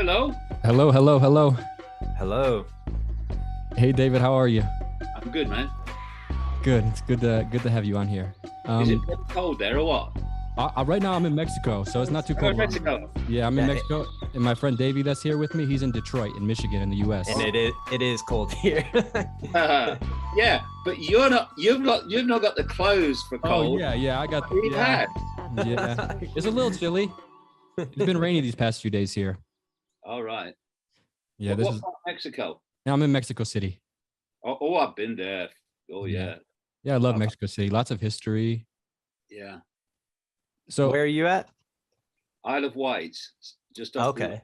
Hello. Hello, hello, hello. Hello. Hey, David, how are you? I'm good, man. Good. It's good to have you on here. Is it cold there or what? Right now I'm in Mexico, so it's not too cold. Mexico. Yeah, I'm in Mexico, and my friend Davey that's here with me, he's in Detroit, in Michigan, in the U.S. And it is cold here. Yeah, but you're not. You've not got the clothes for cold. Oh yeah, I got. What do you have? Yeah. It's a little chilly. It's been rainy these past few days here. All right. Yeah, What part of Mexico? Now I'm in Mexico City. Oh, I've been there. Oh yeah. Yeah, I love Mexico City. Lots of history. Yeah. So where are you at? Isle of Wight, just off Okay.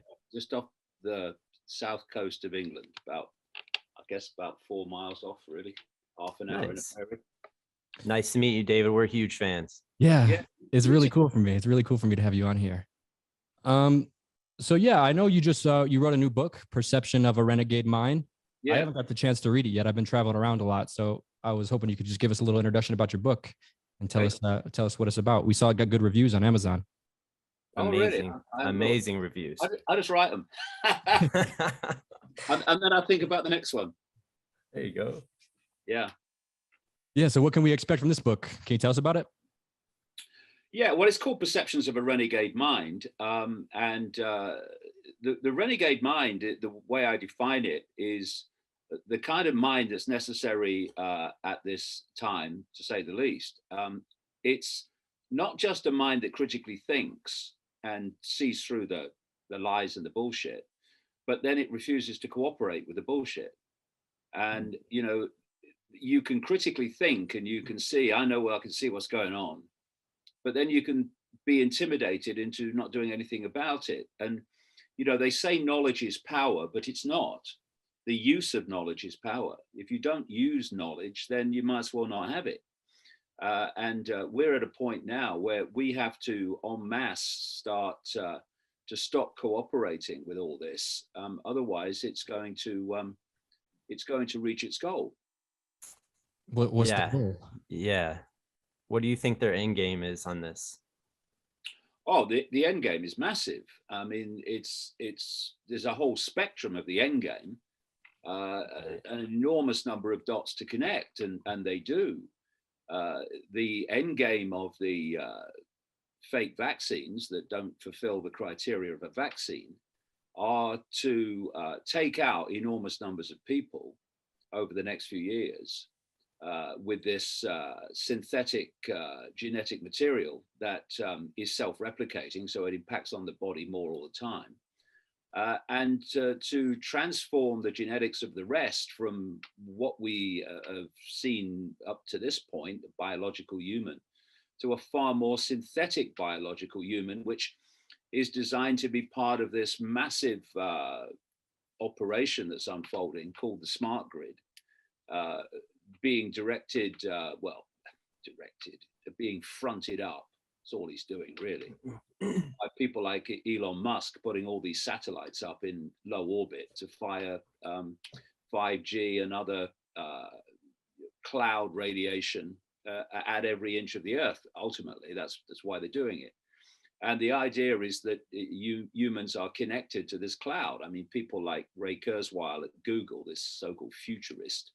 the south coast of England. About 4 miles off, really. Half an hour in a Nice. ferry. Nice to meet you, David. We're huge fans. yeah, it's really cool for me. It's really cool for me to have you on here. So yeah, I know you just you wrote a new book, Perception of a Renegade Mind. Yeah. I haven't got the chance to read it yet. I've been traveling around a lot, so I was hoping you could just give us a little introduction about your book and tell us what it's about. We saw it got good reviews on Amazon. Oh, Amazing, really? amazing reviews. I just write them, and then I think about the next one. There you go. Yeah. Yeah. So what can we expect from this book? Can you tell us about it? Yeah, well, it's called Perceptions of a Renegade Mind. The renegade mind, the way I define it, is the kind of mind that's necessary at this time, to say the least. It's not just a mind that critically thinks and sees through the lies and the bullshit, but then it refuses to cooperate with the bullshit. And, you can critically think and you can see, I can see what's going on, but then you can be intimidated into not doing anything about it. And, they say knowledge is power, but it's not. The use of knowledge is power. If you don't use knowledge, then you might as well not have it. We're at a point now where we have to en masse start to stop cooperating with all this. Otherwise, it's going to reach its goal. What's the goal? Yeah. What do you think their end game is on this? Oh, the end game is massive. I mean, there's a whole spectrum of the end game, an enormous number of dots to connect, and they do. The end game of the fake vaccines that don't fulfill the criteria of a vaccine are to take out enormous numbers of people over the next few years. With this synthetic genetic material that is self-replicating, so it impacts on the body more all the time, and to transform the genetics of the rest from what we have seen up to this point, the biological human, to a far more synthetic biological human, which is designed to be part of this massive operation that's unfolding called the smart grid. Being being fronted up. That's all he's doing, really. By people like Elon Musk putting all these satellites up in low orbit to fire 5G and other cloud radiation at every inch of the Earth. Ultimately, that's why they're doing it. And the idea is that humans are connected to this cloud. I mean, people like Ray Kurzweil at Google, this so-called futurist,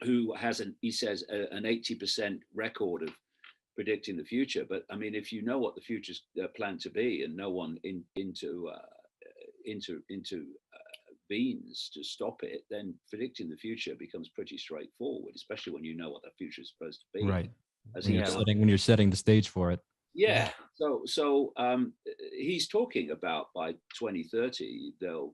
who has he says an 80% record of predicting the future. But I mean, if you know what the future's planned to be, and no one intervenes to stop it, then predicting the future becomes pretty straightforward, especially when you know what the future is supposed to be. Right. When you're setting the stage for it. Yeah. So he's talking about by 2030, the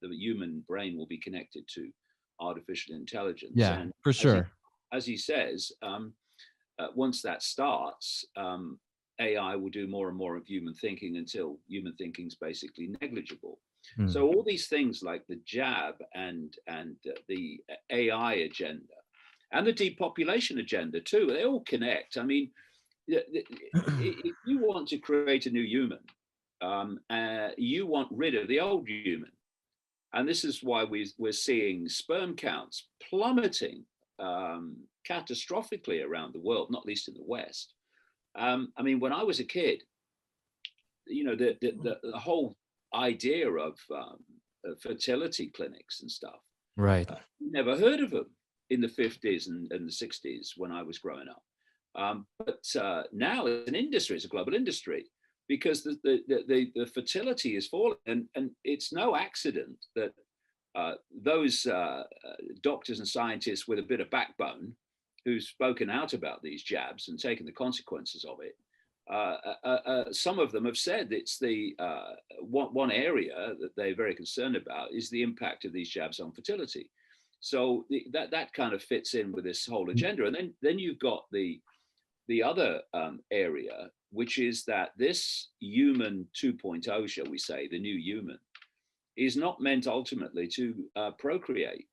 human brain will be connected to artificial intelligence. Yeah, and for sure. As he says, once that starts, AI will do more and more of human thinking until human thinking is basically negligible. So all these things like the jab and the AI agenda and the depopulation agenda too, they all connect. I mean, if you want to create a new human, you want rid of the old human. And this is why we're seeing sperm counts plummeting catastrophically around the world, not least in the West. I mean, when I was a kid, the whole idea of fertility clinics and stuff. Right. Never heard of them in the 50s and the 60s when I was growing up. But now it's an industry, it's a global industry, because the fertility is falling. And it's no accident that those doctors and scientists with a bit of backbone who've spoken out about these jabs and taken the consequences of it, some of them have said it's the one area that they're very concerned about is the impact of these jabs on fertility. So that kind of fits in with this whole agenda. And then you've got the other area, which is that this human 2.0, shall we say, the new human, is not meant ultimately to procreate.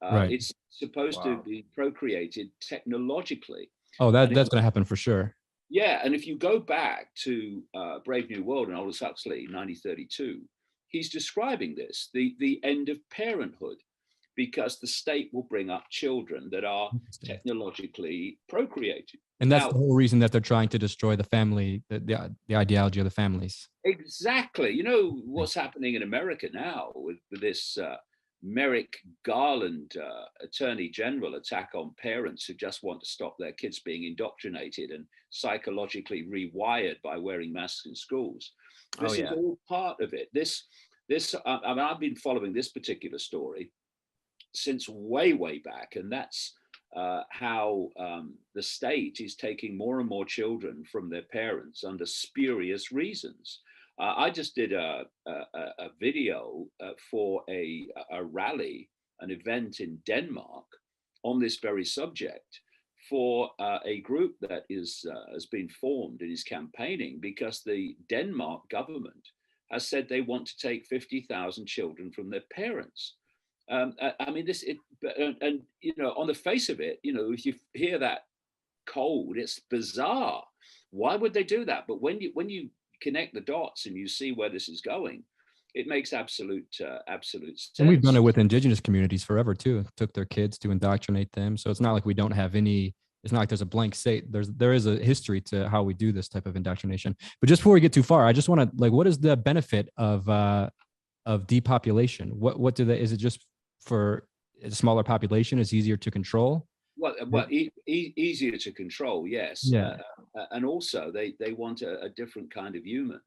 Right. It's supposed to be procreated technologically. Oh, that's going to happen for sure. Yeah, and if you go back to Brave New World and Aldous Huxley, 1932, he's describing this, the end of parenthood, because the state will bring up children that are technologically procreated. And that's the whole reason that they're trying to destroy the family, the ideology of the families. Exactly. You know what's happening in America now with this Merrick Garland Attorney General attack on parents who just want to stop their kids being indoctrinated and psychologically rewired by wearing masks in schools. This is all part of it. I mean, I've been following this particular story since way back, and that's how the state is taking more and more children from their parents under spurious reasons. I just did a video for a rally, an event in Denmark on this very subject for a group that has been formed and is campaigning because the Denmark government has said they want to take 50,000 children from their parents. I mean, and you know, on the face of it, you know, if you hear that cold, it's bizarre. Why would they do that? But when you connect the dots and you see where this is going, it makes absolute sense. And we've done it with indigenous communities forever too. Took their kids to indoctrinate them. So it's not like we don't have any. It's not like there's a blank slate. There is a history to how we do this type of indoctrination. But just before we get too far, I just want to what is the benefit of depopulation? What do they? Is it just for a smaller population? It's easier to control. Well, easier to control, yes. Yeah. And also, they want a different kind of human.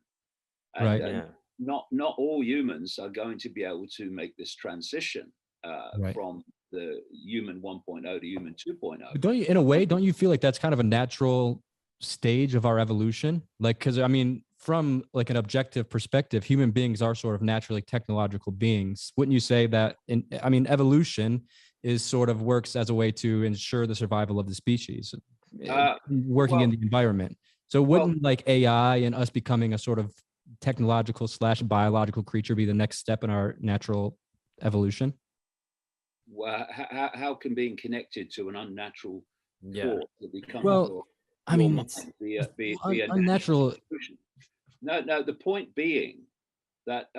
And, right. Not all humans are going to be able to make this transition from the human 1.0 to human 2.0. But don't you feel like that's kind of a natural stage of our evolution? Like, because I mean, from like an objective perspective, human beings are sort of naturally technological beings. Wouldn't you say that? Evolution is sort of works as a way to ensure the survival of the species, working in the environment. So wouldn't like AI and us becoming a sort of technological / biological creature be the next step in our natural evolution? Well, how can being connected to an unnatural thought become be unnatural? No, the point being that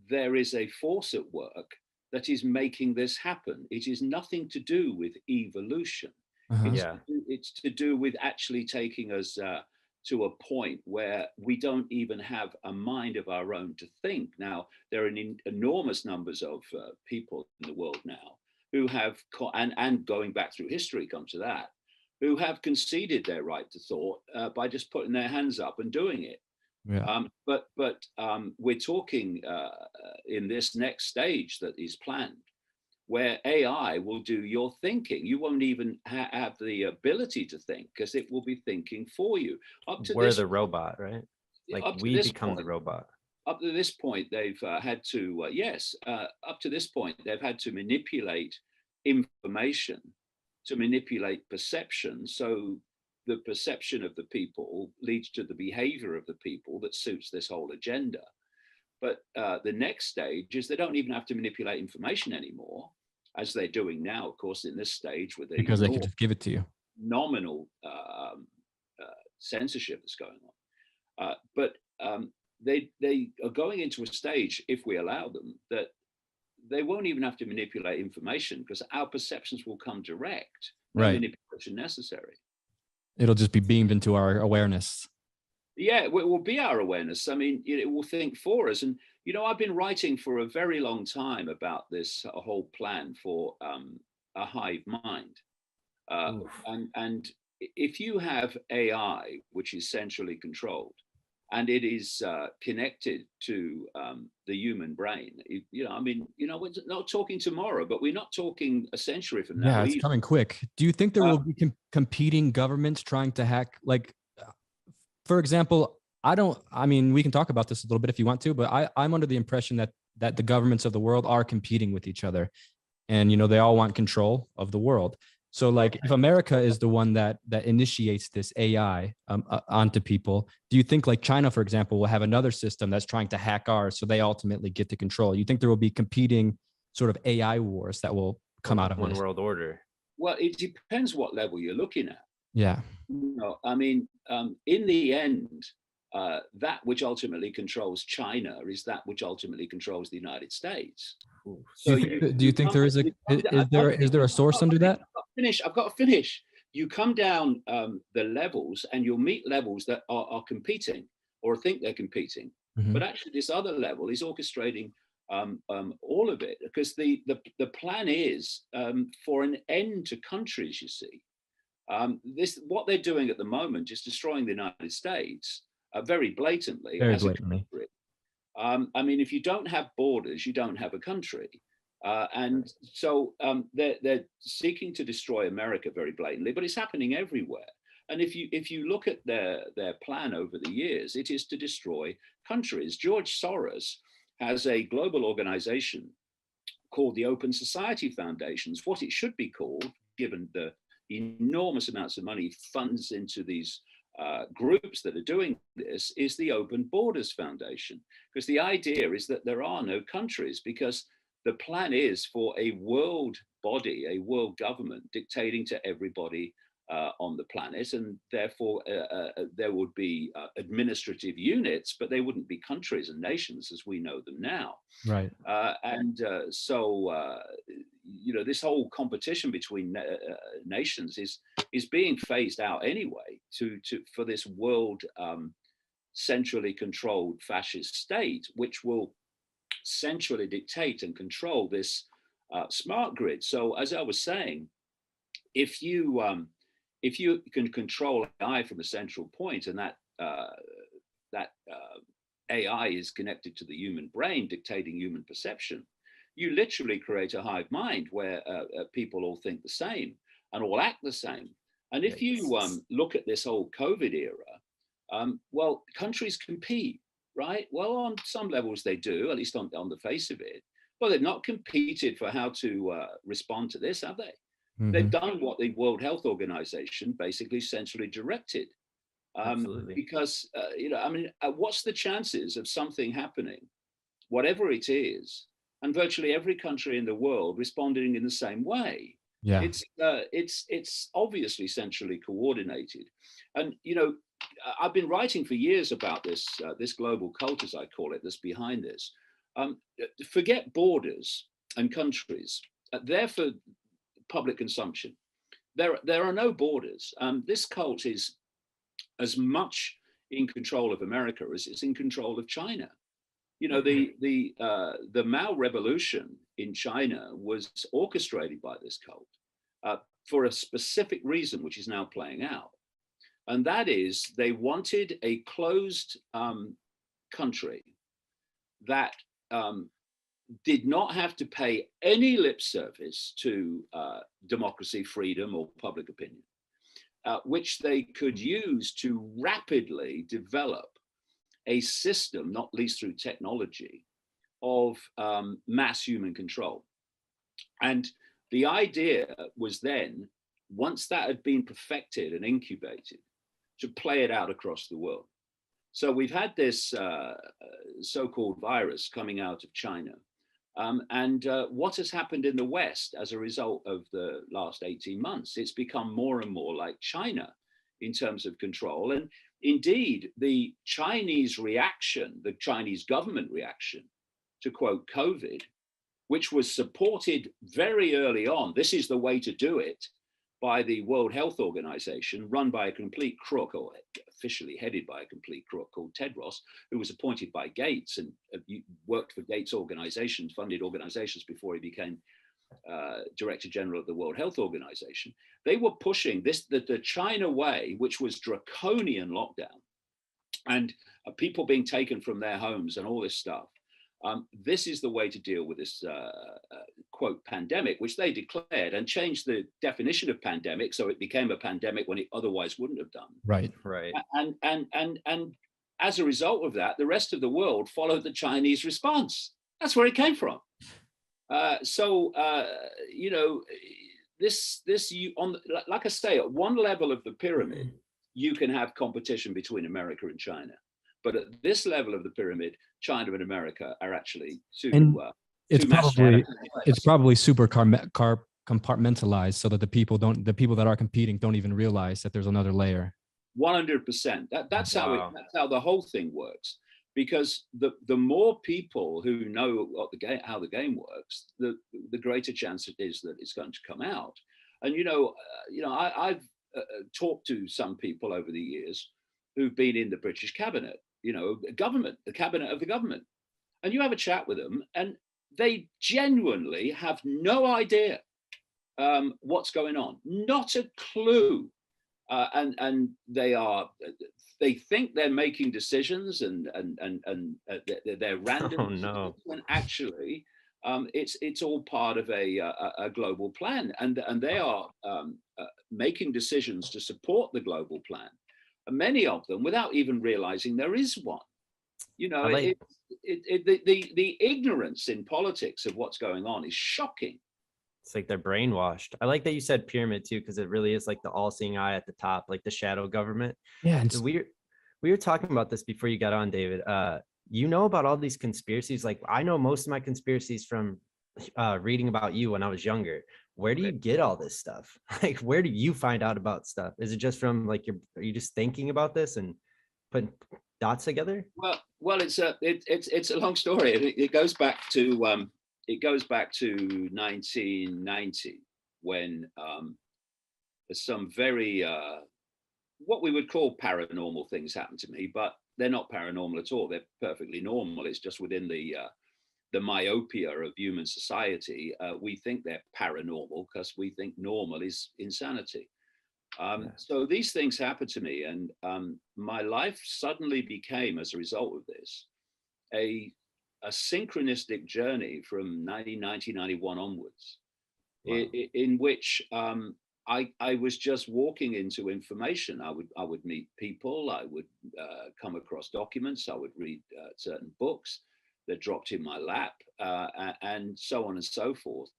there is a force at work that is making this happen. It is nothing to do with evolution. It's to do with actually taking us to a point where we don't even have a mind of our own to think. Now, there are enormous numbers of people in the world now who have, and going back through history, come to that, who have conceded their right to thought by just putting their hands up and doing it. Yeah. But we're talking in this next stage that is planned, where AI will do your thinking. You won't even have the ability to think because it will be thinking for you. We're the robot, right? Like we become the robot. Up to this point, they've had to, up to this point, they've had to manipulate information, to manipulate perception. So the perception of the people leads to the behavior of the people that suits this whole agenda. But the next stage is they don't even have to manipulate information anymore, as they're doing now, of course, in this stage with the because they can just give it to you. Nominal censorship that's going on. But they are going into a stage, if we allow them, that they won't even have to manipulate information because our perceptions will come direct. No manipulation necessary. It'll just be beamed into our awareness. Yeah, it will be our awareness. I mean, it will think for us. And, I've been writing for a very long time about this whole plan for a hive mind. Oof. And if you have AI, which is centrally controlled, and it is connected to the human brain, I mean, we're not talking tomorrow, but we're not talking a century from Yeah, now it's either. coming quick. Do you think there Uh, will be competing governments trying to hack? Like, for example, I mean, we can talk about this a little bit if you want to, but I'm under the impression that the governments of the world are competing with each other, and they all want control of the world. So, like, if America is the one that initiates this AI onto people, do you think, like, China, for example, will have another system that's trying to hack ours, so they ultimately get to control? You think there will be competing sort of AI wars that will come out of One this? world order. well, it depends what level you're looking at. Yeah. I mean, in the end, that which ultimately controls China is that which ultimately controls the United States. Ooh, Do So you think, do you think there is a is there a source under that? I've got to finish. You come down the levels, and you'll meet levels that are competing or think they're competing, Mhm. but actually this other level is orchestrating all of it, because the plan is for an end to countries. You see, this what they're doing at the moment is destroying the United States very blatantly Very as a blatantly. country. I mean, if you don't have borders, you don't have a country. And so they're seeking to destroy America very blatantly, but it's happening everywhere. And if you look at their plan over the years, it is to destroy countries. George Soros has a global organization called the Open Society Foundations. What it should be called, given the enormous amounts of money funds into these groups that are doing this, is the Open Borders Foundation. Because the idea is that there are no countries, because the plan is for a world body, a world government dictating to everybody on the planet, and therefore there would be administrative units, but they wouldn't be countries and nations as we know them now. Right. So this whole competition between nations is being phased out anyway for this world centrally controlled fascist state, which will centrally dictate and control this smart grid. So, as I was saying, if you can control AI from a central point, and that AI is connected to the human brain, dictating human perception, you literally create a hive mind where people all think the same and all act the same. And if you look at this whole COVID era, well, countries compete, right? Well, on some levels they do, at least on the face of it. Well, they've not competed for how to respond to this, have they? They've Mhm. done what the World Health Organization basically centrally directed. Absolutely. Because, I mean, what's the chances of something happening, whatever it is, and virtually every country in the world responding in the same way? Yeah. It's obviously centrally coordinated. And, I've been writing for years about this global cult, as I call it, that's behind this. Forget borders and countries. They're for public consumption. There are no borders. This cult is as much in control of America as it's in control of China. The Mao Revolution in China was orchestrated by this cult for a specific reason, which is now playing out, and that is they wanted a closed country that did not have to pay any lip service to democracy, freedom, or public opinion, which they could use to rapidly develop a system, not least through technology, of mass human control. And the idea was then, once that had been perfected and incubated, to play it out across the world. So we've had this so-called virus coming out of China. And what has happened in the West as a result of the last 18 months? It's become more and more like China in terms of control. And indeed, the Chinese reaction, the Chinese government reaction to quote COVID, which was supported very early on, this is the way to do it, by the World Health Organization, run by a complete crook or officially headed by a complete crook called Ted Ross, who was appointed by Gates and worked for Gates organizations, funded organizations before he became Director General of the World Health Organization. They were pushing the China way, which was draconian lockdown and people being taken from their homes and all this stuff. This is the way to deal with this quote pandemic, which they declared and changed the definition of pandemic so it became a pandemic when it otherwise wouldn't have done. Right. And as a result of that, the rest of the world followed the Chinese response. That's where it came from. You know, like I say, at one level of the pyramid, you can have competition between America and China. But at this level of the pyramid, China and America are actually it's probably super compartmentalized so that the people that are competing don't even realize that there's another layer. 100%. That's how the whole thing works. Because the more people who know how the game works, the greater chance it is that it's going to come out. And I've talked to some people over the years who've been in the British cabinet, the cabinet of the government, and you have a chat with them, and they genuinely have no idea what's going on, not a clue, and they think they're making decisions and they're random. Oh, no. When actually it's all part of a global plan, and they are making decisions to support the global plan, and many of them without even realizing there is one. The ignorance in politics of what's going on is shocking. It's like they're brainwashed. I like that you said pyramid too, because it really is like the all-seeing eye at the top, like the shadow government. Yeah. And we were talking about this before you got on, David. You know about all these conspiracies. Like I know most of my conspiracies from reading about you when I was younger. Where do you get all this stuff? Like, where do you find out about stuff? Is it just from like are you just thinking about this and putting dots together? Well, it's a long story. It goes back to 1990 when some very what we would call paranormal things happened to me, but they're not paranormal at all. They're perfectly normal. It's just within the myopia of human society. We think they're paranormal because we think normal is insanity. So these things happened to me, and my life suddenly became, as a result of this, a synchronistic journey from 1990, 91 onwards, in which I was just walking into information. I would meet people, I would come across documents, I would read certain books that dropped in my lap, and so on and so forth.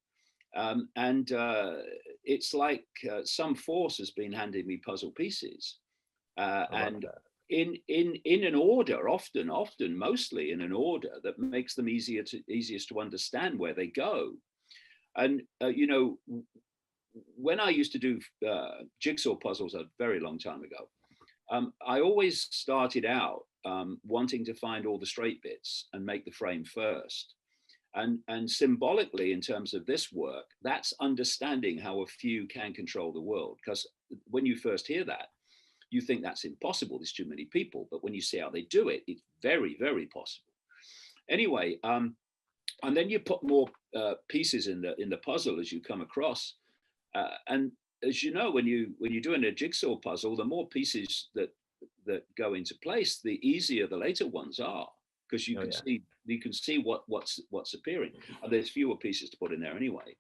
It's like some force has been handing me puzzle pieces, and in an order, often, mostly in an order that makes them easiest to understand where they go. And when I used to do jigsaw puzzles a very long time ago, I always started out wanting to find all the straight bits and make the frame first. And symbolically, in terms of this work, that's understanding how a few can control the world. Because when you first hear that, you think that's impossible. There's too many people. But when you see how they do it, it's very, very possible. Anyway, and then you put more pieces in the puzzle as you come across. And as you know, when you're doing a jigsaw puzzle, the more pieces that go into place, the easier the later ones are, because you can see what's appearing. And there's fewer pieces to put in there anyway.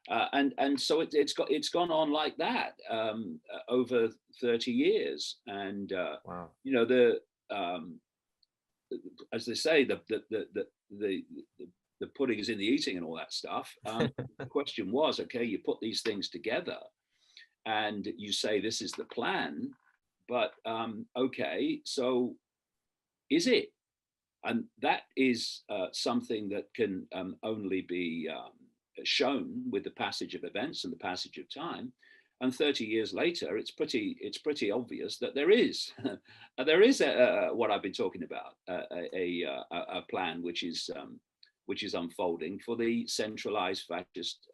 And so it's gone on like that over 30 years. And wow. As they say, the pudding is in the eating and all that stuff. The question was, okay, you put these things together and you say this is the plan, but okay, so is it? And that is something that can only be shown with the passage of events and the passage of time. And 30 years later, it's pretty obvious that there is what I've been talking about, a plan which is unfolding for the centralized fascist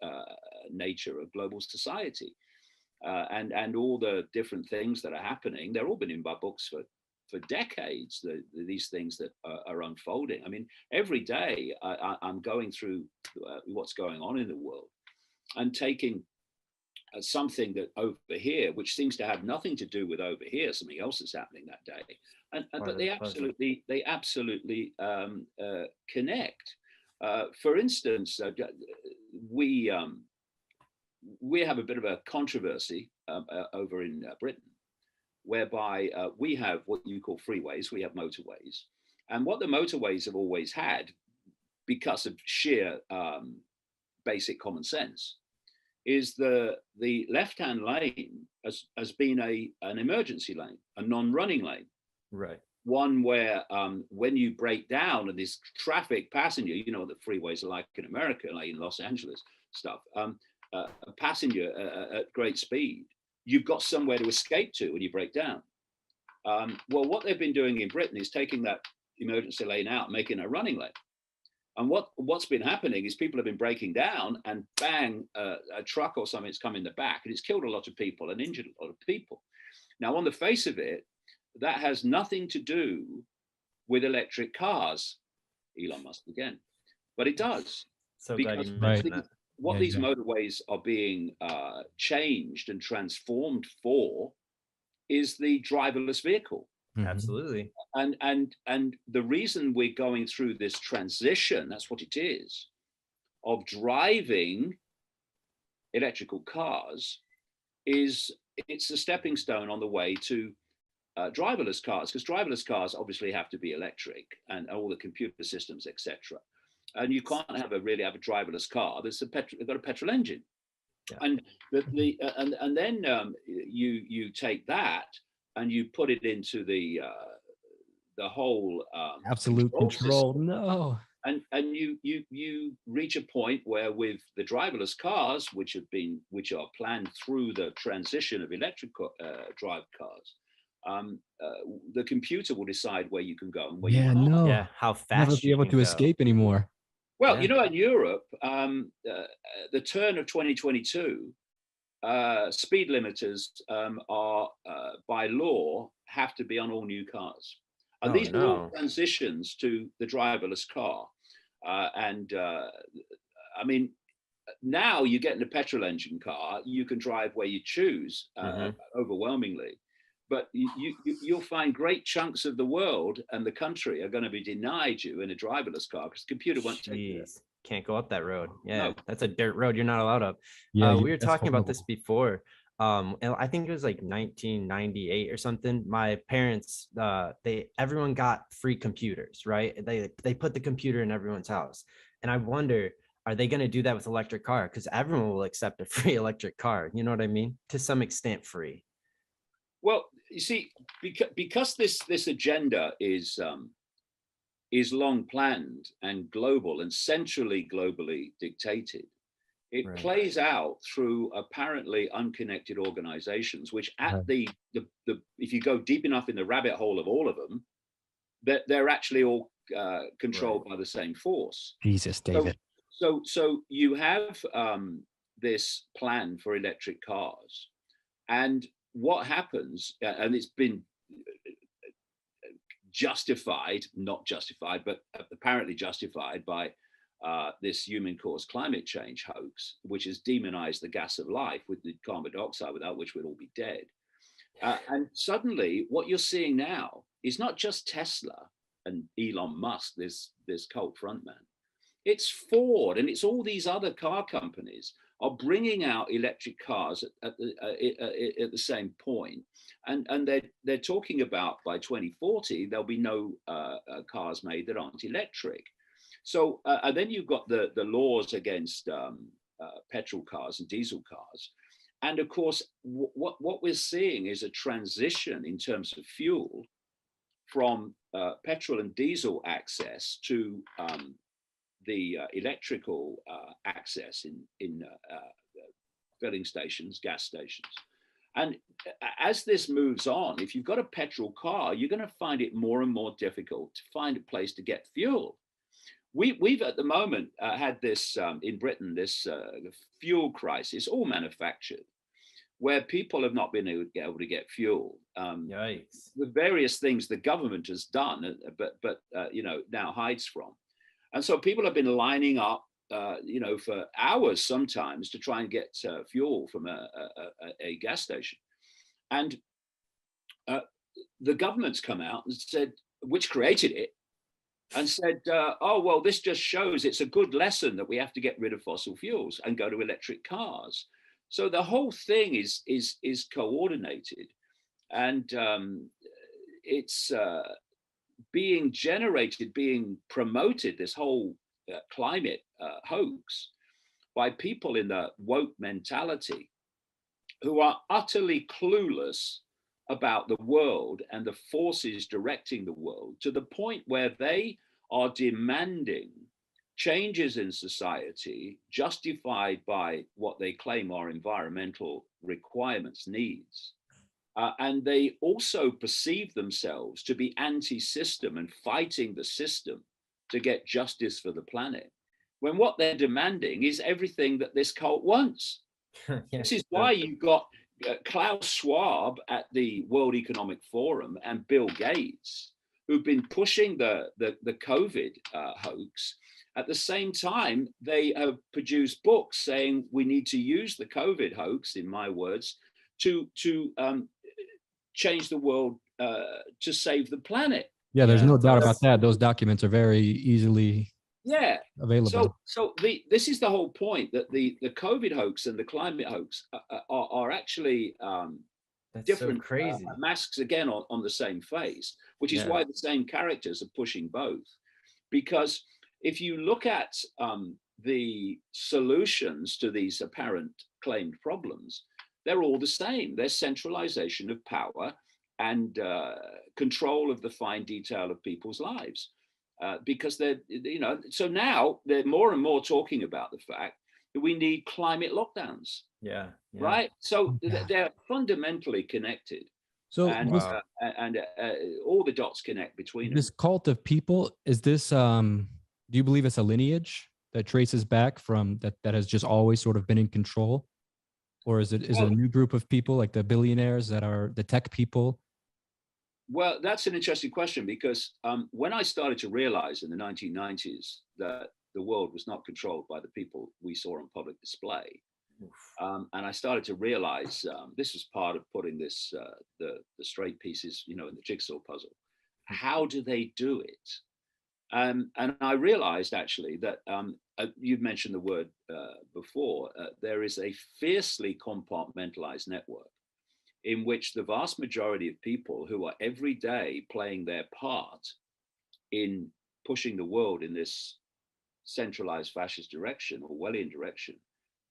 nature of global society. And all the different things that are happening, they're all been in my books for decades, these things that are unfolding. I mean, every day I'm going through what's going on in the world and taking something that over here, which seems to have nothing to do with over here, something else is happening that day, but they absolutely connect. For instance, we have a bit of a controversy over in Britain, whereby we have what you call freeways, we have motorways, and what the motorways have always had, because of sheer basic common sense, is the left-hand lane has been an emergency lane, a non-running lane. Right. One where when you break down and this traffic passenger, you know what the freeways are like in America, like in Los Angeles stuff, a passenger at great speed, you've got somewhere to escape to when you break down. Well, what they've been doing in Britain is taking that emergency lane out, making a running lane. And what's been happening is people have been breaking down and bang, a truck or something's come in the back and it's killed a lot of people and injured a lot of people. Now, on the face of it, that has nothing to do with electric cars, Elon Musk again, but it does. So because these motorways are being changed and transformed for is the driverless vehicle. Absolutely. And the reason we're going through this transition, that's what it is, of driving electrical cars, is it's a stepping stone on the way to driverless cars, because driverless cars obviously have to be electric and all the computer systems, etc. And you can't have a driverless car that's got a petrol engine. Yeah. And then you take that and you put it into the whole absolute control. No. And you reach a point where with the driverless cars, which are planned through the transition of electric drive cars, the computer will decide where you can go and where you can't. No. Yeah, how fast never be able to escape anymore. Well, you know, in Europe, the turn of 2022, speed limiters are by law have to be on all new cars. And these are all transitions to the driverless car. I mean, now you get in a petrol engine car, you can drive where you choose overwhelmingly. But you'll find great chunks of the world and the country are going to be denied you in a driverless car because the computer won't take it. Can't go up that road. Yeah, that's a dirt road. You're not allowed up. Yeah, we were talking about this before. And I think it was like 1998 or something. My parents, everyone got free computers, right? They put the computer in everyone's house. And I wonder, are they going to do that with electric car? Because everyone will accept a free electric car. You know what I mean? To some extent, free. Well, you see, because this agenda is long planned and global and centrally globally dictated, it plays out through apparently unconnected organizations, which at the if you go deep enough in the rabbit hole of all of them, they're actually all controlled by the same force. Jesus, David. So you have this plan for electric cars, and what happens, and it's been not justified, but apparently justified by this human-caused climate change hoax, which has demonized the gas of life with the carbon dioxide, without which we'd all be dead. And suddenly, what you're seeing now is not just Tesla and Elon Musk, this cult frontman. It's Ford, and it's all these other car companies are bringing out electric cars at the same point, and they're talking about by 2040 there'll be no cars made that aren't electric. So and then you've got the laws against petrol cars and diesel cars, and of course what we're seeing is a transition in terms of fuel from petrol and diesel access to the electrical access in filling stations, gas stations. And as this moves on, if you've got a petrol car, you're going to find it more and more difficult to find a place to get fuel. We've at the moment had this in Britain, this fuel crisis, all manufactured, where people have not been able to get fuel. Yikes. With various things the government has done, but now hides from. And so people have been lining up, for hours sometimes to try and get fuel from a gas station. And the government's come out and said, which created it, and said, oh, well, this just shows it's a good lesson that we have to get rid of fossil fuels and go to electric cars. So the whole thing is coordinated, and it's being generated, being promoted, this whole climate hoax, by people in the woke mentality who are utterly clueless about the world and the forces directing the world, to the point where they are demanding changes in society justified by what they claim are environmental requirements, needs. And they also perceive themselves to be anti-system and fighting the system to get justice for the planet, when what they're demanding is everything that this cult wants. This is why you got Klaus Schwab at the World Economic Forum and Bill Gates, who've been pushing the COVID hoax. At the same time, they have produced books saying we need to use the COVID hoax, in my words, to change the world, to save the planet. Yeah, there's no doubt about that. Those documents are very easily available. So this is the whole point, that the COVID hoax and the climate hoax are actually different, so crazy masks again on the same face, which is why the same characters are pushing both. Because if you look at the solutions to these apparent claimed problems, they're all the same. They're centralization of power and control of the fine detail of people's lives. Because they're, so now they're more and more talking about the fact that we need climate lockdowns. Yeah. Right. So they're fundamentally connected. So and all the dots connect between this them. cult of people, is this do you believe it's a lineage that traces back from that has just always sort of been in control? Or is it a new group of people, like the billionaires that are the tech people? Well, that's an interesting question, because when I started to realize in the 1990s that the world was not controlled by the people we saw on public display, and I started to realize this was part of putting this the straight pieces, in the jigsaw puzzle. How do they do it? And I realized actually that you've mentioned the word before. There is a fiercely compartmentalized network in which the vast majority of people who are every day playing their part in pushing the world in this centralized fascist direction, or Orwellian direction,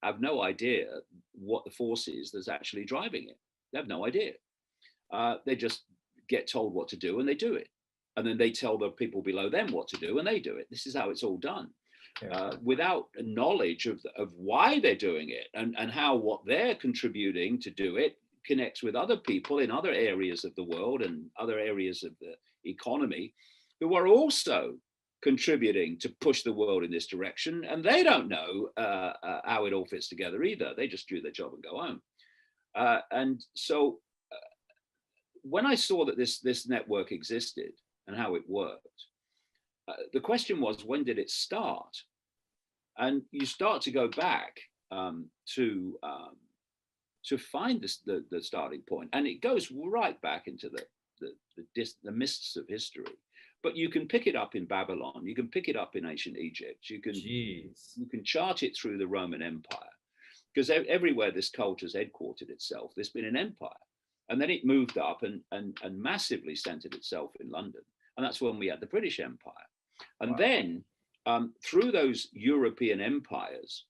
have no idea what the force is that's actually driving it. They have no idea. They just get told what to do and they do it. And then they tell the people below them what to do and they do it. This is how it's all done. Without a knowledge of why they're doing it, and how what they're contributing to do it connects with other people in other areas of the world and other areas of the economy who are also contributing to push the world in this direction. And they don't know how it all fits together either. They just do their job and go home. And so when I saw that this network existed and how it worked, the question was, when did it start? And you start to go back to find the starting point, and it goes right back into the mists of history. But you can pick it up in Babylon, you can pick it up in ancient Egypt, you can chart it through the Roman Empire, because everywhere this cult has headquartered itself, there's been an empire, and then it moved up and massively centered itself in London, and that's when we had the British Empire, and then through those European empires.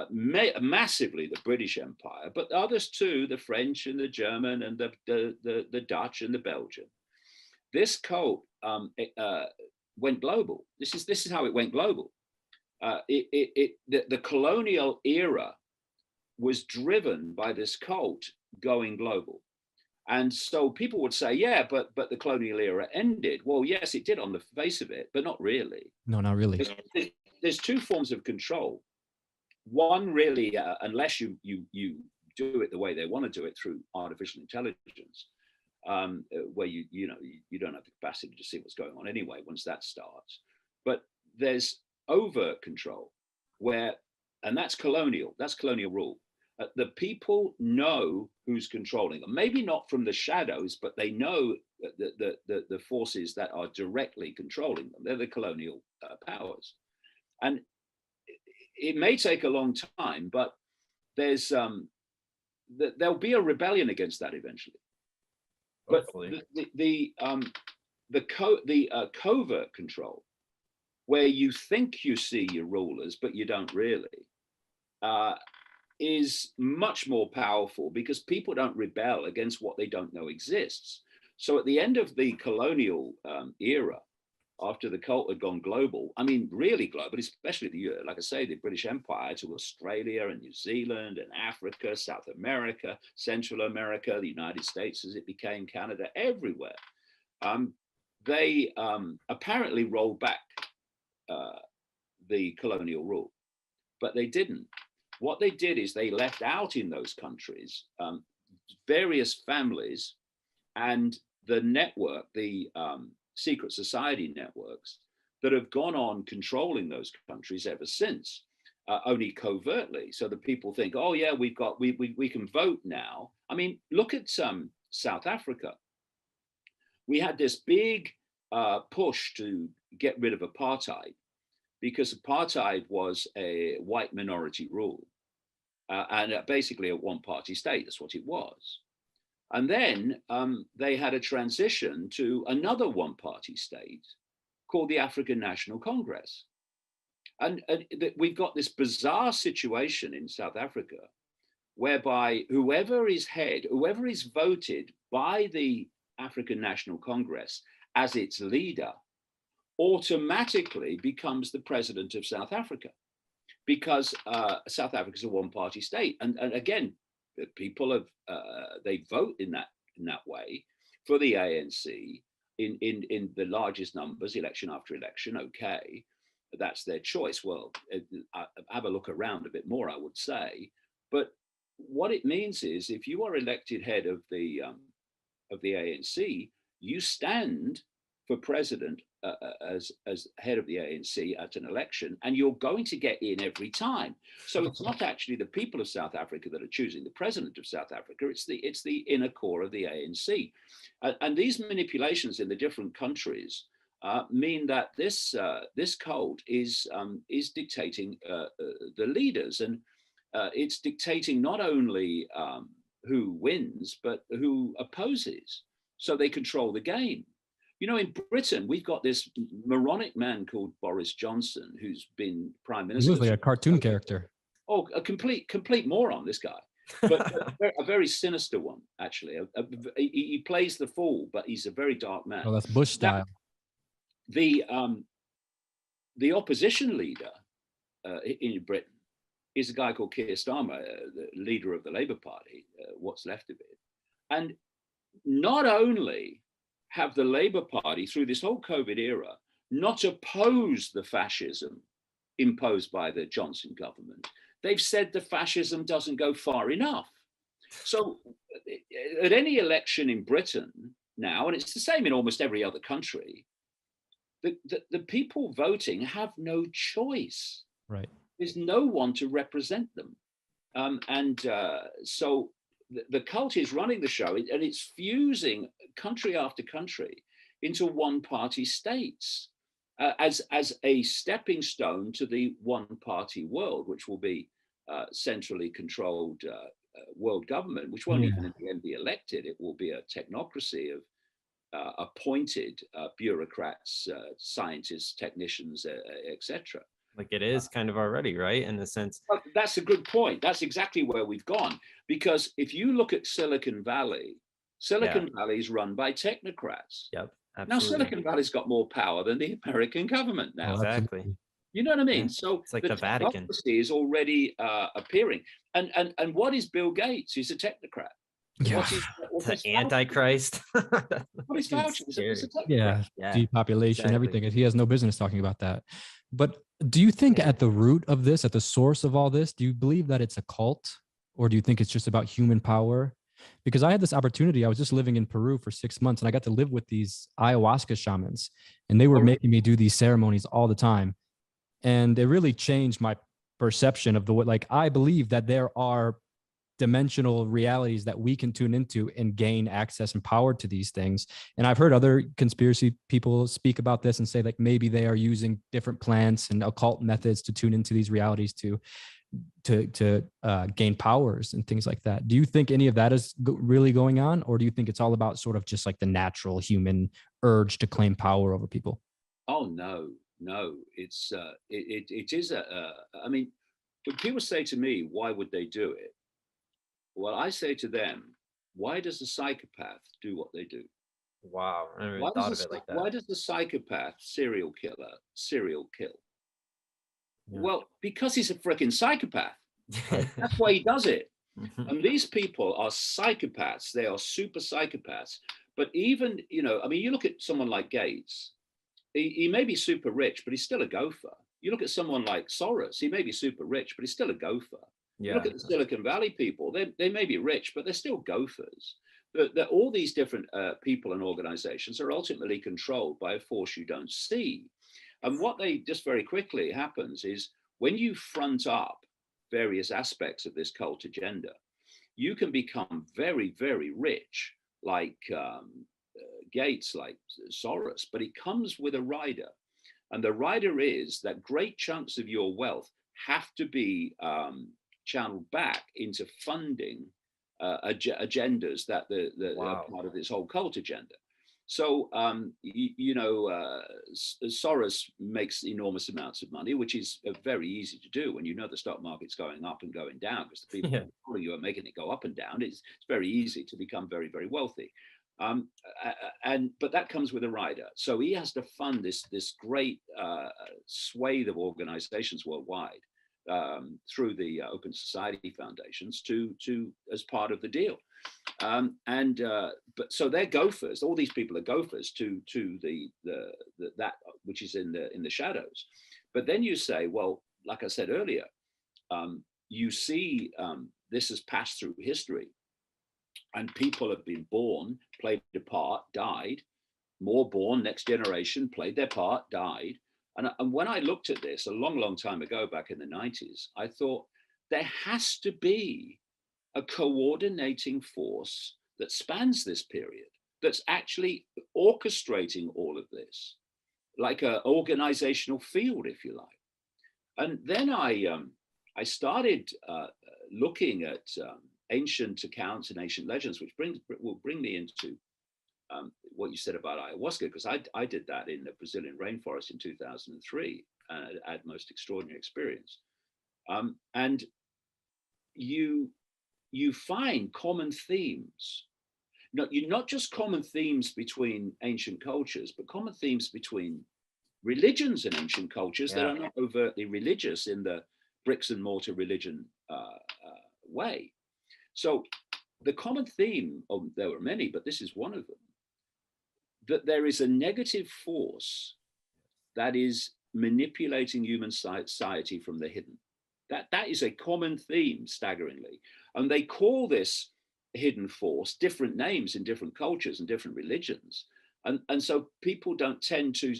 Massively the British Empire, but others too, the French and the German and the Dutch and the Belgian. This cult went global. This is how it went global. The colonial era was driven by this cult going global. And so people would say, yeah, but the colonial era ended. Well, yes, it did on the face of it, but not really. No, not really. There's two forms of control. One, really, unless you do it the way they want to do it through artificial intelligence, where you don't have the capacity to see what's going on anyway once that starts. But there's over control and that's colonial rule. The people know who's controlling them, maybe not from the shadows, but they know the forces that are directly controlling them. They're the colonial powers. And it may take a long time, but there's there'll be a rebellion against that eventually. Hopefully. But the covert control, where you think you see your rulers, but you don't really, is much more powerful because people don't rebel against what they don't know exists. So at the end of the colonial era, after the cult had gone global, I mean, really global, especially like I say, the British Empire to Australia and New Zealand and Africa, South America, Central America, the United States as it became, Canada, everywhere. They apparently rolled back the colonial rule, but they didn't. What they did is they left out in those countries various families and the network, the secret society networks that have gone on controlling those countries ever since, only covertly. So the people think, oh yeah, we can vote now. I mean, look at South Africa. We had this big push to get rid of apartheid, because apartheid was a white minority rule and basically a one-party state. That's what it was. And then they had a transition to another one-party state called the African National Congress. And we've got this bizarre situation in South Africa whereby whoever is voted by the African National Congress as its leader automatically becomes the president of South Africa, because South Africa is a one-party state. And again, the people they vote in that way for the ANC in the largest numbers, election after election. Okay, that's their choice. Well, have a look around a bit more, I would say. But what it means is, if you are elected head of the ANC, you stand for president as head of the ANC at an election, and you're going to get in every time. So it's not actually the people of South Africa that are choosing the president of South Africa. It's the inner core of the ANC, and these manipulations in the different countries mean that this cult is dictating the leaders, and it's dictating not only who wins but who opposes. So they control the game. You know, in Britain, we've got this moronic man called Boris Johnson, who's been prime minister. He was like a cartoon character. Oh, a complete moron, this guy. But a very sinister one, actually. He plays the fool, but he's a very dark man. Oh, that's Bush style. Now, the opposition leader in Britain is a guy called Keir Starmer, the leader of the Labour Party, what's left of it. And not only have the Labour Party, through this whole COVID era, not opposed the fascism imposed by the Johnson government, they've said the fascism doesn't go far enough. So at any election in Britain now, and it's the same in almost every other country, the people voting have no choice. Right. There's no one to represent them. So the cult is running the show, and it's fusing country after country into one-party states as a stepping stone to the one-party world, which will be centrally controlled world government, which won't even in the end be elected. It will be a technocracy of appointed bureaucrats, scientists, technicians, etc. Like it is kind of already, right? In a sense. That's a good point. That's exactly where we've gone. Because if you look at Silicon Valley is run by technocrats. Yep. Absolutely. Now, Silicon Valley's got more power than the American government now. Exactly. You know what I mean? Yeah. So it's like the Vatican is already appearing. And what is Bill Gates? He's a technocrat. Yeah. The Antichrist. What is Fauci? Yeah. Depopulation, exactly. everything. He has no business talking about that. But do you think at the root of this, at the source of all this, do you believe that it's a cult? or do you think it's just about human power? Because I had this opportunity. I was just living in Peru for 6 months, and I got to live with these ayahuasca shamans, and they were making me do these ceremonies all the time. And it really changed my perception of the way, like, I believe that there are dimensional realities that we can tune into and gain access and power to these things. And I've heard other conspiracy people speak about this and say, like, maybe they are using different plants and occult methods to tune into these realities to gain powers and things like that. Do you think any of that is really going on, or do you think it's all about sort of just like the natural human urge to claim power over people? Oh no, it's it is I mean, when people say to me, why would they do it? Well, I say to them, why does a psychopath do what they do? Wow, I never thought of it like that. Why does the psychopath serial killer serial kill? Yeah. Well, because he's a freaking psychopath. That's why he does it. And these people are psychopaths. They are super psychopaths. But even, I mean, you look at someone like Gates, he may be super rich, but he's still a gopher. You look at someone like Soros, he may be super rich, but he's still a gopher. You look at the Silicon Valley people, they may be rich, but they're still gophers. That all these different people and organizations are ultimately controlled by a force you don't see. And what they just very quickly happens is when you front up various aspects of this cult agenda, you can become very, very rich, like Gates, like Soros, but it comes with a rider. And the rider is that great chunks of your wealth have to be channeled back into funding agendas that are part of this whole cult agenda. So, Soros makes enormous amounts of money, which is very easy to do when you know the stock market's going up and going down, because the people who you are making it go up and down. It's very easy to become very, very wealthy. But that comes with a rider. So he has to fund this great swathe of organizations worldwide through the Open Society Foundations to as part of the deal. But so they're gophers. All these people are gophers to the that which is in the shadows. But then you say, well, like I said earlier, you see this has passed through history, and people have been born, played a part, died, more born, next generation, played their part, died. And when I looked at this a long, long time ago, back in the 90s, I thought there has to be a coordinating force that spans this period, that's actually orchestrating all of this, like an organizational field, if you like. And then I started looking at ancient accounts and ancient legends, which will bring me into what you said about ayahuasca, because I did that in the Brazilian rainforest in 2003, and I had most extraordinary experience. And you find common themes. Not just common themes between ancient cultures, but common themes between religions and ancient cultures that are not overtly religious in the bricks and mortar religion way. So the common theme, there were many, but this is one of them, that there is a negative force that is manipulating human society from the hidden. That is a common theme, staggeringly. And they call this hidden force different names in different cultures and different religions. And so people don't tend to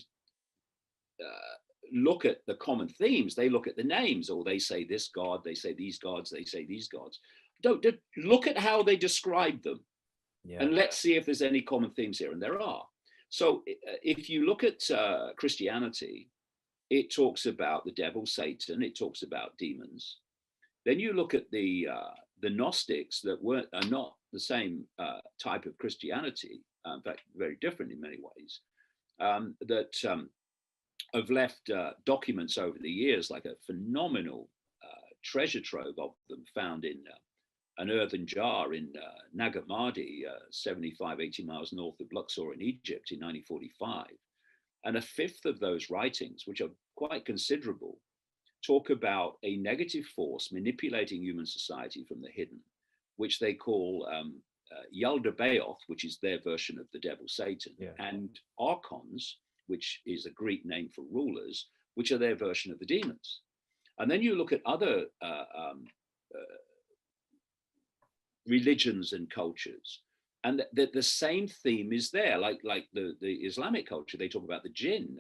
look at the common themes. They look at the names, or they say this God, they say these gods, they say these gods. Don't look at how they describe them. And let's see if there's any common themes here. And there are. So if you look at Christianity, it talks about the devil, Satan. It talks about demons. Then you look at the Gnostics that are not the same type of Christianity. In fact, very different in many ways. That have left documents over the years, like a phenomenal treasure trove of them found in an earthen jar in Nag Hammadi, 75, 80 miles north of Luxor in Egypt in 1945. And a fifth of those writings, which are quite considerable, talk about a negative force manipulating human society from the hidden, which they call Yaldabaoth, which is their version of the devil Satan, and Archons, which is a Greek name for rulers, which are their version of the demons. And then you look at other religions and cultures. And the same theme is there, like the Islamic culture. They talk about the jinn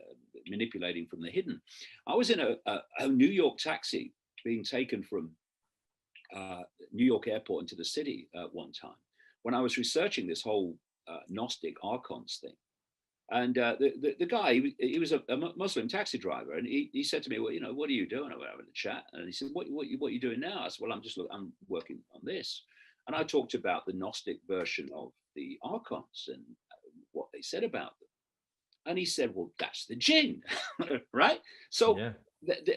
manipulating from the hidden. I was in a New York taxi being taken from New York airport into the city one time when I was researching this whole Gnostic archons thing. And the guy, he was a Muslim taxi driver, and he said to me, "Well, what are you doing?" I was having a chat, and he said, "What are you doing now?" I said, "Well, I'm working on this," and I talked about the Gnostic version of the archons and what they said about them, and he said, "Well, that's the jinn," right? So Yeah.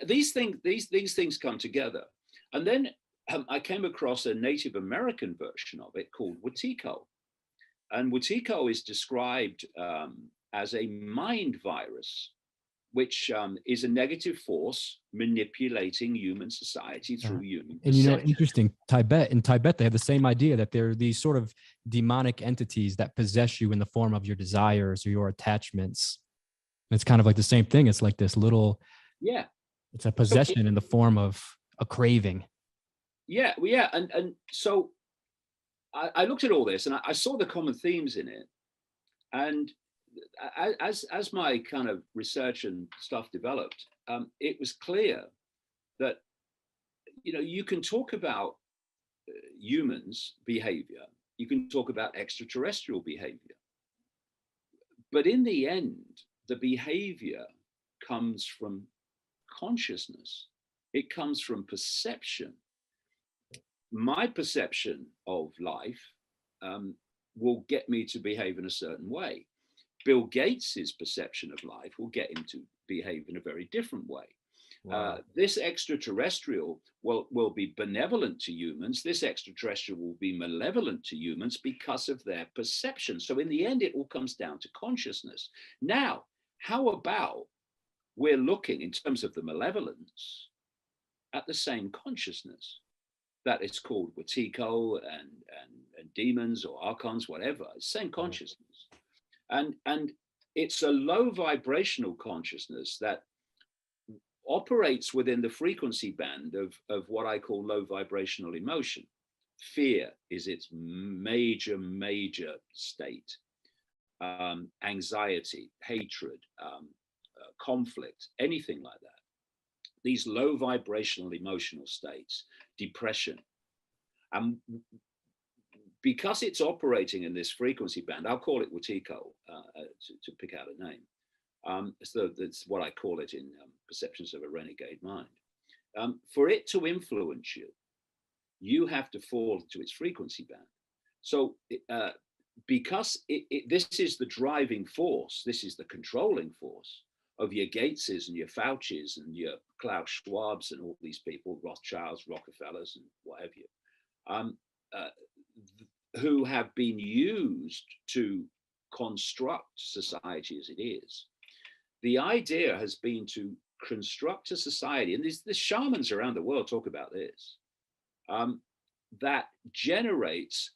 these things come together, and then I came across a Native American version of it called Wetiko, and Wetiko is described as a mind virus, which is a negative force manipulating human society through human And perception. interesting, in Tibet, they have the same idea that there are these sort of demonic entities that possess you in the form of your desires or your attachments. It's kind of like the same thing. It's like this little, Yeah. it's a possession in the form of a craving. Yeah, well, yeah. And so I looked at all this and I saw the common themes in it. And as my kind of research and stuff developed, it was clear that you can talk about humans' behavior, you can talk about extraterrestrial behavior, but in the end, the behavior comes from consciousness. It comes from perception. My perception of life will get me to behave in a certain way. Bill Gates's perception of life will get him to behave in a very different way. Wow. This extraterrestrial will be benevolent to humans. This extraterrestrial will be malevolent to humans because of their perception. So in the end, it all comes down to consciousness. Now, how about we're looking in terms of the malevolence at the same consciousness that is called Wetiko and demons or archons, whatever, same consciousness. And it's a low vibrational consciousness that operates within the frequency band of what I call low vibrational emotion. Fear is its major state. Anxiety, hatred, conflict, anything like that. These low vibrational emotional states, depression. And because it's operating in this frequency band, I'll call it Wetiko to pick out a name. So that's what I call it in Perceptions of a Renegade Mind. For it to influence you, you have to fall to its frequency band. So because this is the driving force, this is the controlling force of your Gateses and your Faucis and your Klaus Schwabs and all these people, Rothschilds, Rockefellers, and what have you, who have been used to construct society as it is. The idea has been to construct a society, and the shamans around the world talk about this, that generates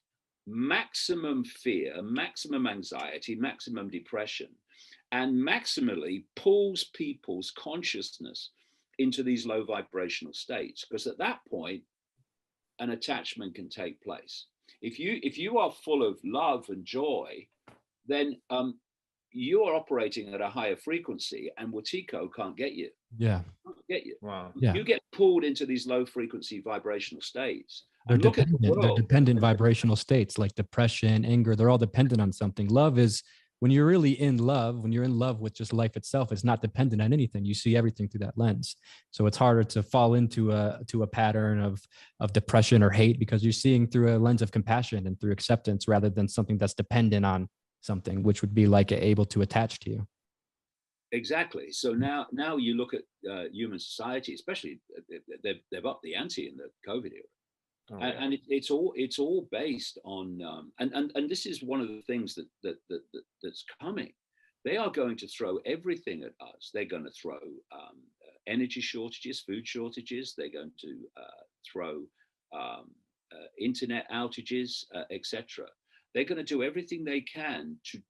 maximum fear, maximum anxiety, maximum depression, and maximally pulls people's consciousness into these low vibrational states, because at that point, an attachment can take place. If you are full of love and joy, then you are operating at a higher frequency, and Wetiko can't get you. Yeah. Can't get you. Wow. Yeah. You get pulled into these low frequency vibrational states. They're dependent vibrational states like depression, anger. They're all dependent on something. Love is when you're really in love, when you're in love with just life itself, it's not dependent on anything. You see everything through that lens. So it's harder to fall into a pattern of depression or hate because you're seeing through a lens of compassion and through acceptance rather than something that's dependent on something, which would be like able to attach to you. Exactly. So now you look at human society, especially they've upped the ante in the COVID era. Oh, yeah. And it's all based on and this is one of the things that's coming. They are going to throw everything at us. They're going to throw energy shortages, food shortages. They're going to throw internet outages, etc. They're going to do everything they can to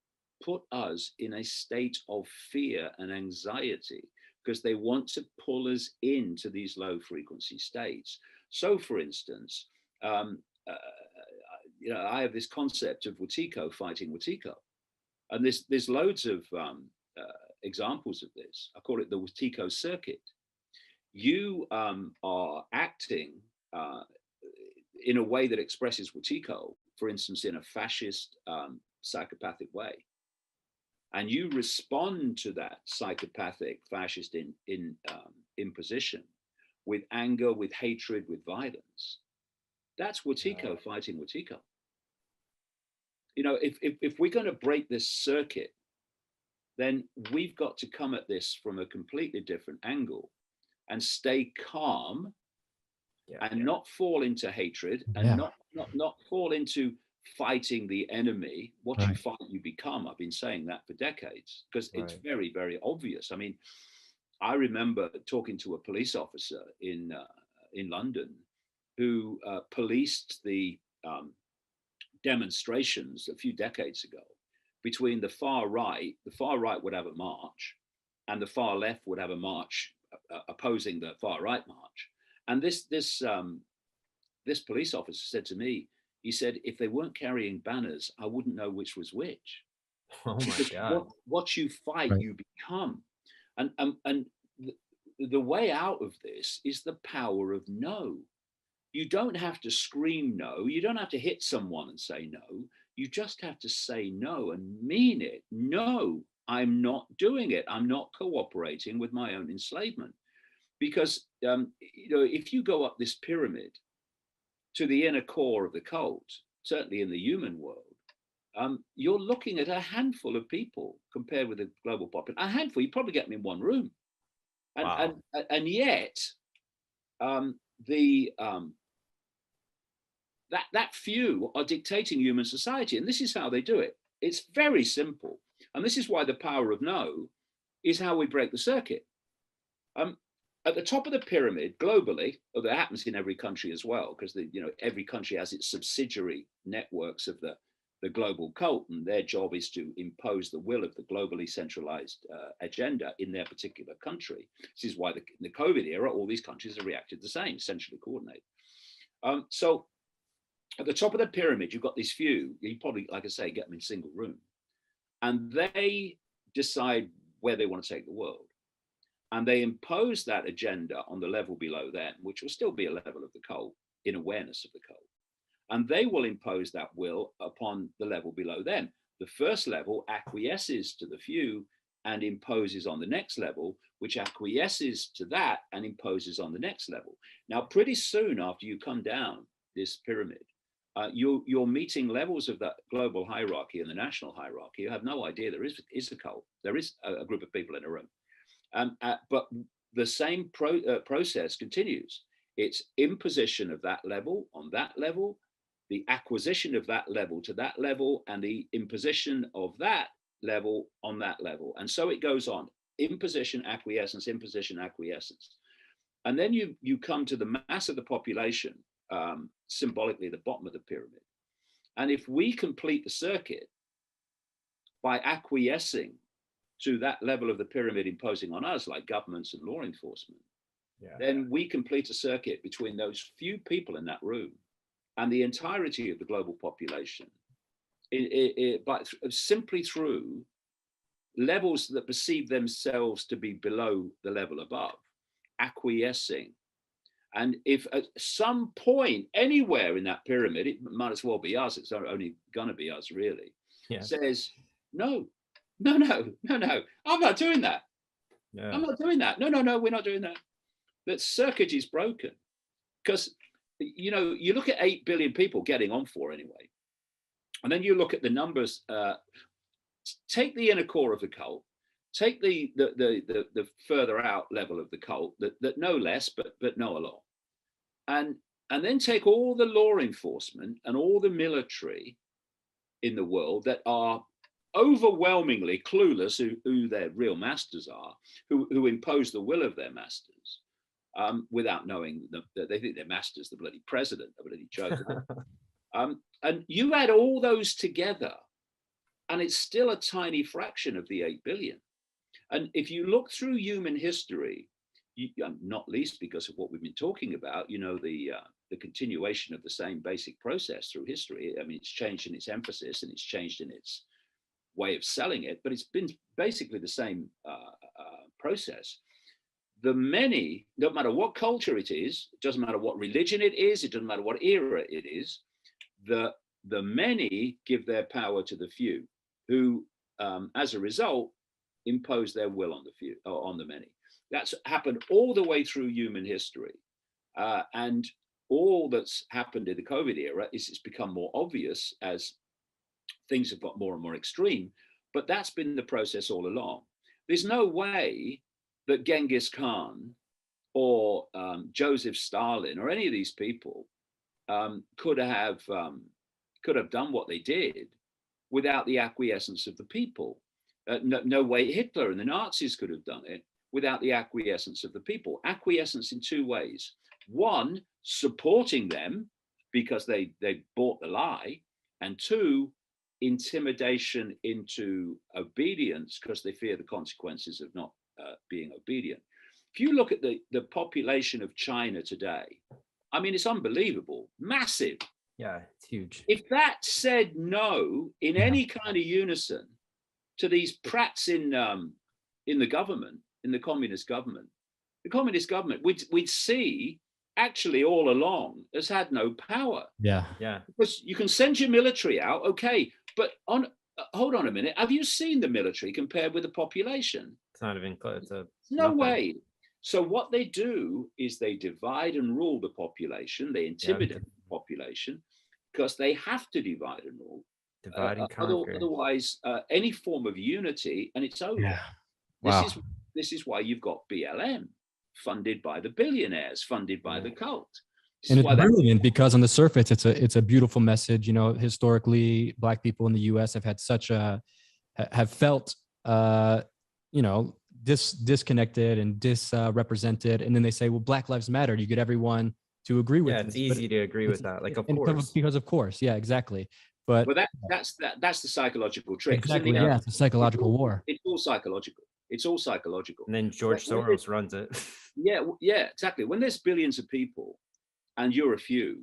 put us in a state of fear and anxiety because they want to pull us into these low frequency states. So, for instance, I have this concept of Wetiko fighting Wetiko, and there's loads of examples of this. I call it the Wetiko circuit. You are acting in a way that expresses Wetiko, for instance, in a fascist, psychopathic way, and you respond to that psychopathic, fascist imposition with anger, with hatred, with violence. That's Wetiko fighting Wetiko. If we're going to break this circuit, then we've got to come at this from a completely different angle and stay calm and not fall into hatred and not fall into fighting the enemy. What you fight, you become. I've been saying that for decades because it's very, very obvious. I mean, I remember talking to a police officer in London who policed the demonstrations a few decades ago between the far right would have a march and the far left would have a march opposing the far right march. And this police officer said to me, he said, if they weren't carrying banners, I wouldn't know which was which. Oh my God. What you fight, you become. And the way out of this is the power of no. You don't have to scream no. You don't have to hit someone and say no. You just have to say no and mean it. No, I'm not doing it. I'm not cooperating with my own enslavement. Because if you go up this pyramid to the inner core of the cult, certainly in the human world, you're looking at a handful of people compared with the global population. A handful, you probably get them in one room. And yet, that few are dictating human society. And this is how they do it. It's very simple. And this is why the power of no is how we break the circuit. At the top of the pyramid, globally, although it happens in every country as well, because every country has its subsidiary networks of the global cult, and their job is to impose the will of the globally centralized agenda in their particular country. This is why in the COVID era, all these countries have reacted the same, centrally coordinated. So at the top of the pyramid, you've got these few, you probably, like I say, get them in single room, and they decide where they want to take the world. And they impose that agenda on the level below them, which will still be a level of the cult in awareness of the cult. And they will impose that will upon the level below them. The first level acquiesces to the few and imposes on the next level, which acquiesces to that and imposes on the next level. Now, pretty soon after you come down this pyramid, you're meeting levels of that global hierarchy and the national hierarchy. You have no idea there is a cult. There is a group of people in a room. But the same process continues. It's imposition of that level on that level, the acquisition of that level to that level, and the imposition of that level on that level. And so it goes on. Imposition, acquiescence, imposition, acquiescence. And then you come to the mass of the population, symbolically the bottom of the pyramid. And if we complete the circuit by acquiescing to that level of the pyramid imposing on us, like governments and law enforcement, then we complete a circuit between those few people in that room and the entirety of the global population, but simply through levels that perceive themselves to be below the level above, acquiescing. And if at some point anywhere in that pyramid, it might as well be us, it's only going to be us really, says, no, I'm not doing that. I'm not doing that. No, we're not doing that. That circuit is broken. Because, you look at 8 billion people getting on for anyway. And then you look at the numbers, take the inner core of the cult, take the further out level of the cult that know less, but know a lot. And then take all the law enforcement and all the military in the world that are overwhelmingly clueless who their real masters are, who impose the will of their masters without knowing that they think their master's the bloody president, a bloody joke. And you add all those together, and it's still a tiny fraction of the 8 billion. And if you look through human history, not least because of what we've been talking about, the the continuation of the same basic process through history. I mean, it's changed in its emphasis and it's changed in its way of selling it, but it's been basically the same process. The many, no matter what culture it is, it doesn't matter what religion it is, it doesn't matter what era it is, the many give their power to the few, who, as a result, impose their will on the few, or on the many. That's happened all the way through human history, and all that's happened in the COVID era is it's become more obvious as things have got more and more extreme. But that's been the process all along. There's no way that Genghis Khan or Joseph Stalin or any of these people could have done what they did without the acquiescence of the people. No way Hitler and the Nazis could have done it without the acquiescence of the people. Acquiescence in two ways. One, supporting them because they bought the lie, and two, intimidation into obedience because they fear the consequences of not being obedient. If you look at the population of China today, I mean, it's unbelievable, massive. Yeah, it's huge. If that said no in any kind of unison to these prats in the government, in the communist government, we'd see actually all along has had no power. Yeah. Because you can send your military out, okay, but hold on a minute. Have you seen the military compared with the population? It's not even close. No way. So what they do is they divide and rule the population. They intimidate the population because they have to divide and rule. Divide and conquer. Otherwise, any form of unity, and it's over. Yeah. Wow. This is why you've got BLM, funded by the billionaires, funded by the cult. And it's brilliant because on the surface, it's a beautiful message. You know, historically, Black people in the U.S. have felt, disconnected and disrepresented. And then they say, well, Black Lives Matter. You get everyone to agree with it. Yeah, it's easy to agree with that. Like, of course. Because of course. Yeah, exactly. But that's the psychological trick. Exactly. Yeah, it's a psychological war. It's all psychological. It's all psychological. And then George Soros runs it. Yeah, exactly. When there's billions of people and you're a few,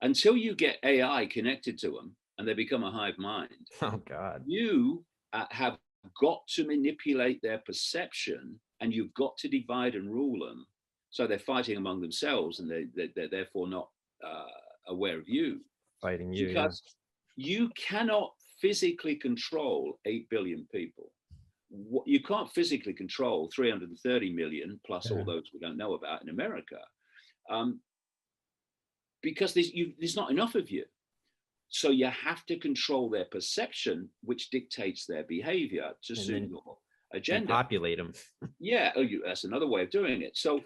until you get AI connected to them and they become a hive mind, oh God, you have got to manipulate their perception, and you've got to divide and rule them. So they're fighting among themselves, and they're therefore not aware of you. Fighting you. Because you cannot physically control 8 billion people. You can't physically control 330 million plus all those we don't know about in America, because there's not enough of you. So you have to control their perception, which dictates their behavior to suit your agenda. Populate them. Yeah, that's another way of doing it. So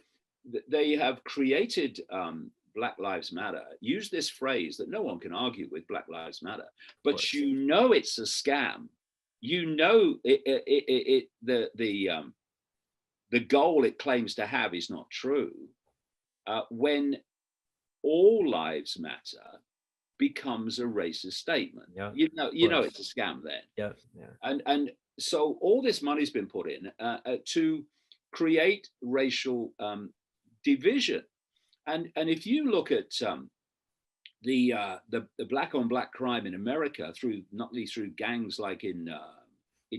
they have created Black Lives Matter. Use this phrase that no one can argue with, Black Lives Matter, but you know it's a scam. You know the goal it claims to have is not true. When all lives matter becomes a racist statement. Yeah, you know it's a scam then. Yeah. And so all this money's been put in to create racial division. And if you look at the black on black crime in America not least through gangs like in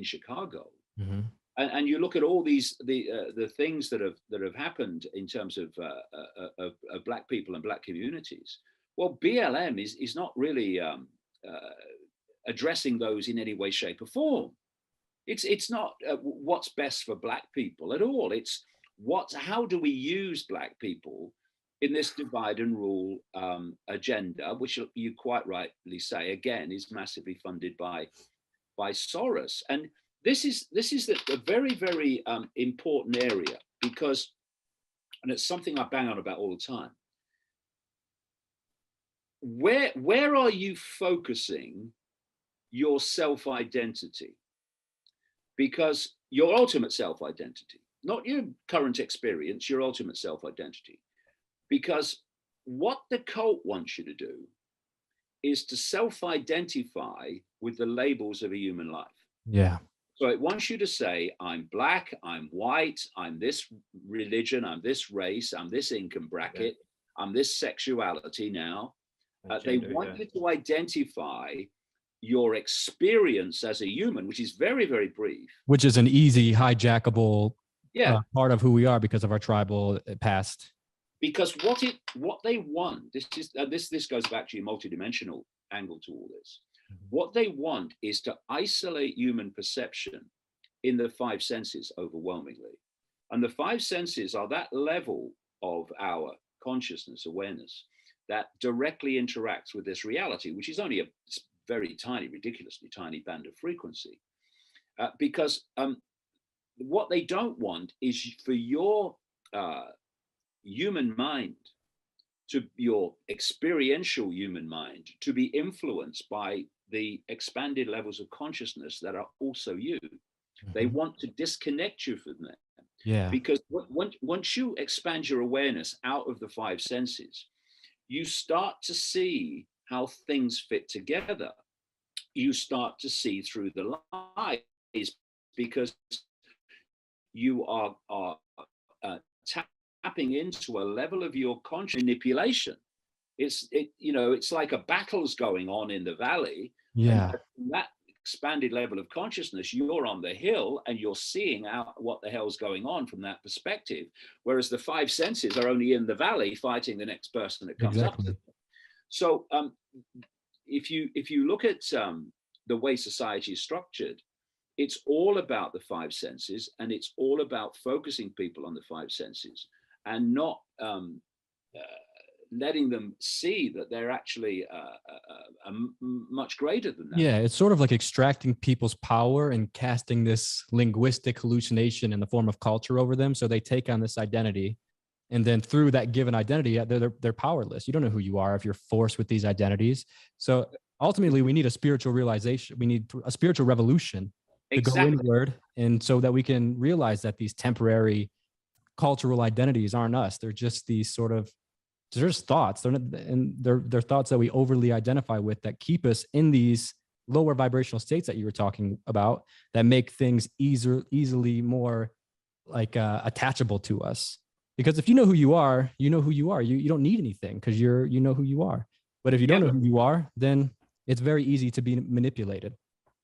Chicago, and you look at all these the things that have happened in terms of Black people and Black communities. Well, BLM is not really addressing those in any way, shape, or form. It's not what's best for Black people at all. It's how do we use Black people in this divide and rule agenda, which you quite rightly say again is massively funded by Soros. And this is a very, very important area because, and it's something I bang on about all the time. Where are you focusing your self-identity? Because your ultimate self-identity, not your current experience, your ultimate self-identity. Because what the cult wants you to do is to self-identify with the labels of a human life. Yeah. So it wants you to say, I'm Black, I'm white, I'm this religion, I'm this race, I'm this income bracket, I'm this sexuality now. They want you to identify your experience as a human, which is very, very brief. Which is an easy hijackable Yeah. Part of who we are because of our tribal past. Because what they want, this goes back to your multidimensional angle to all this. What they want is to isolate human perception in the five senses overwhelmingly. And the five senses are that level of our consciousness, awareness, that directly interacts with this reality, which is only a very tiny, ridiculously tiny band of frequency. Because what they don't want is for your human mind, your experiential human mind, to be influenced by the expanded levels of consciousness that are also you. They want to disconnect you from them. Yeah. Because once you expand your awareness out of the five senses, you start to see how things fit together. You start to see through the lies, because you are tapping into a level of your conscious manipulation. It's like a battle's going on in the valley. Yeah. And that expanded level of consciousness, you're on the hill and you're seeing out what the hell's going on from that perspective. Whereas the five senses are only in the valley fighting the next person that comes up to them. So if you look at the way society is structured, it's all about the five senses, and it's all about focusing people on the five senses and not letting them see that they're actually much greater than that. Yeah, it's sort of like extracting people's power and casting this linguistic hallucination in the form of culture over them. So they take on this identity, and then through that given identity, they're powerless. You don't know who you are if you're forced with these identities. So ultimately, we need a spiritual realization. We need a spiritual revolution to go inward, and so that we can realize that these temporary cultural identities aren't us. They're just these sort of just thoughts. They're thoughts that we overly identify with that keep us in these lower vibrational states that you were talking about, that make things easily more like attachable to us. Because if you know who you are, you know who you are. You don't need anything because you know who you are. But if you don't know who you are, then it's very easy to be manipulated.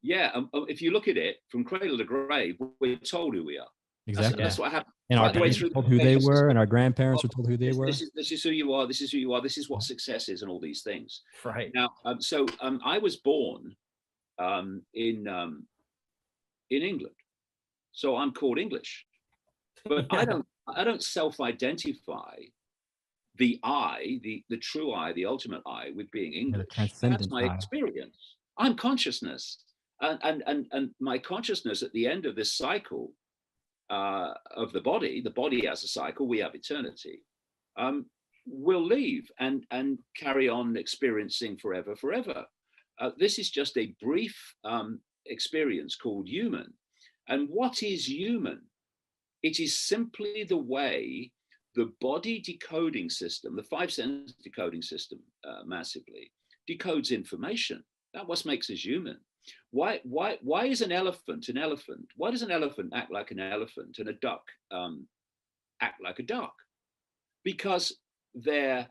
Yeah, if you look at it from cradle to grave, we're told who we are. Exactly. That's what happened. And our parents were told who they were, and our grandparents were told who they were. This is who you are. This is who you are. This is what success is, and all these things. Right. Now, I was born in England, so I'm called English, but I don't self-identify the I, the true I, the ultimate I, with being English. That's my experience. I'm consciousness, and my consciousness at the end of this cycle of the body as a cycle, we have eternity, will leave and carry on experiencing forever. This is just a brief experience called human. And what is human? It is simply the way the body decoding system, the five sense decoding system, massively decodes information. That's what makes us human. Why is an elephant an elephant? Why does an elephant act like an elephant and a duck act like a duck? Because their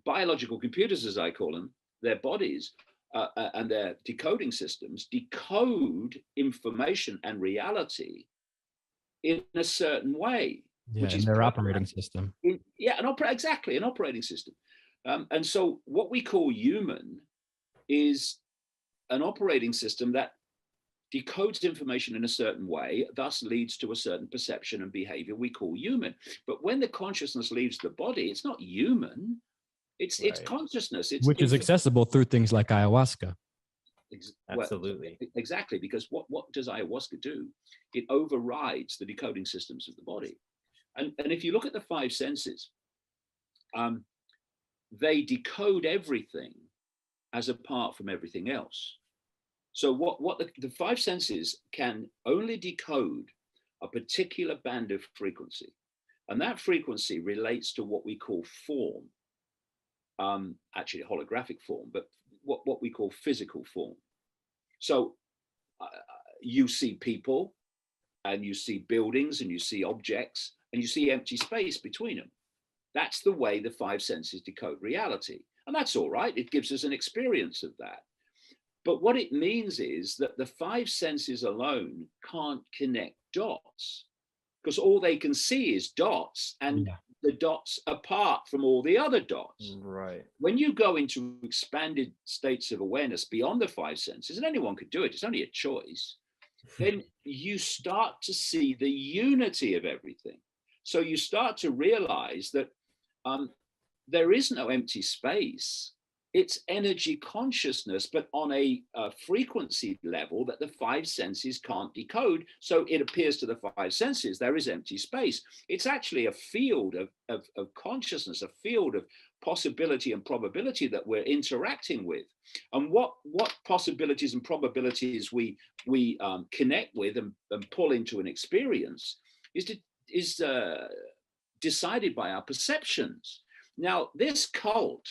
biological computers, as I call them, their bodies and their decoding systems decode information and reality in a certain way, which is their operating system. An operating system. And so what we call human is an operating system that decodes information in a certain way, thus leads to a certain perception and behavior we call human. But when the consciousness leaves the body, it's not human. It's consciousness. Which is accessible through things like ayahuasca. Absolutely. Well, exactly, because what does ayahuasca do? It overrides the decoding systems of the body. And if you look at the five senses, they decode everything as apart from everything else. So what the five senses can only decode a particular band of frequency, and that frequency relates to what we call form, actually holographic form, but what we call physical form. So you see people, and you see buildings, and you see objects, and you see empty space between them. That's the way the five senses decode reality. And that's all right. It gives us an experience of that. But what it means is that the five senses alone can't connect dots, because all they can see is dots, and the dots apart from all the other dots. Right. When you go into expanded states of awareness beyond the five senses, and anyone could do it, it's only a choice, then you start to see the unity of everything. So you start to realize that there is no empty space. It's energy consciousness, but on a frequency level that the five senses can't decode. So it appears to the five senses there is empty space. It's actually a field of consciousness, a field of possibility and probability that we're interacting with. And what possibilities and probabilities we connect with and pull into an experience is decided by our perceptions. Now, this cult,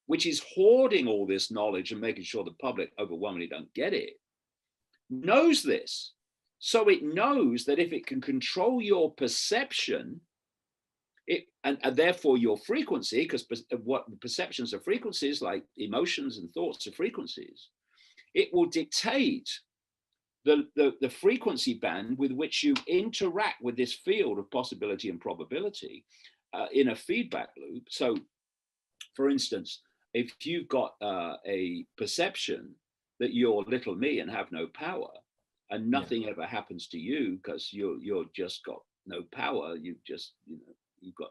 which is hoarding all this knowledge and making sure the public overwhelmingly don't get it, knows this. So it knows that if it can control your perception, and therefore your frequency, because what perceptions are frequencies, like emotions and thoughts are frequencies, it will dictate the frequency band with which you interact with this field of possibility and probability in a feedback loop. So, for instance, if you've got a perception that you're little me and have no power, and nothing ever happens to you because you're just got no power, you've got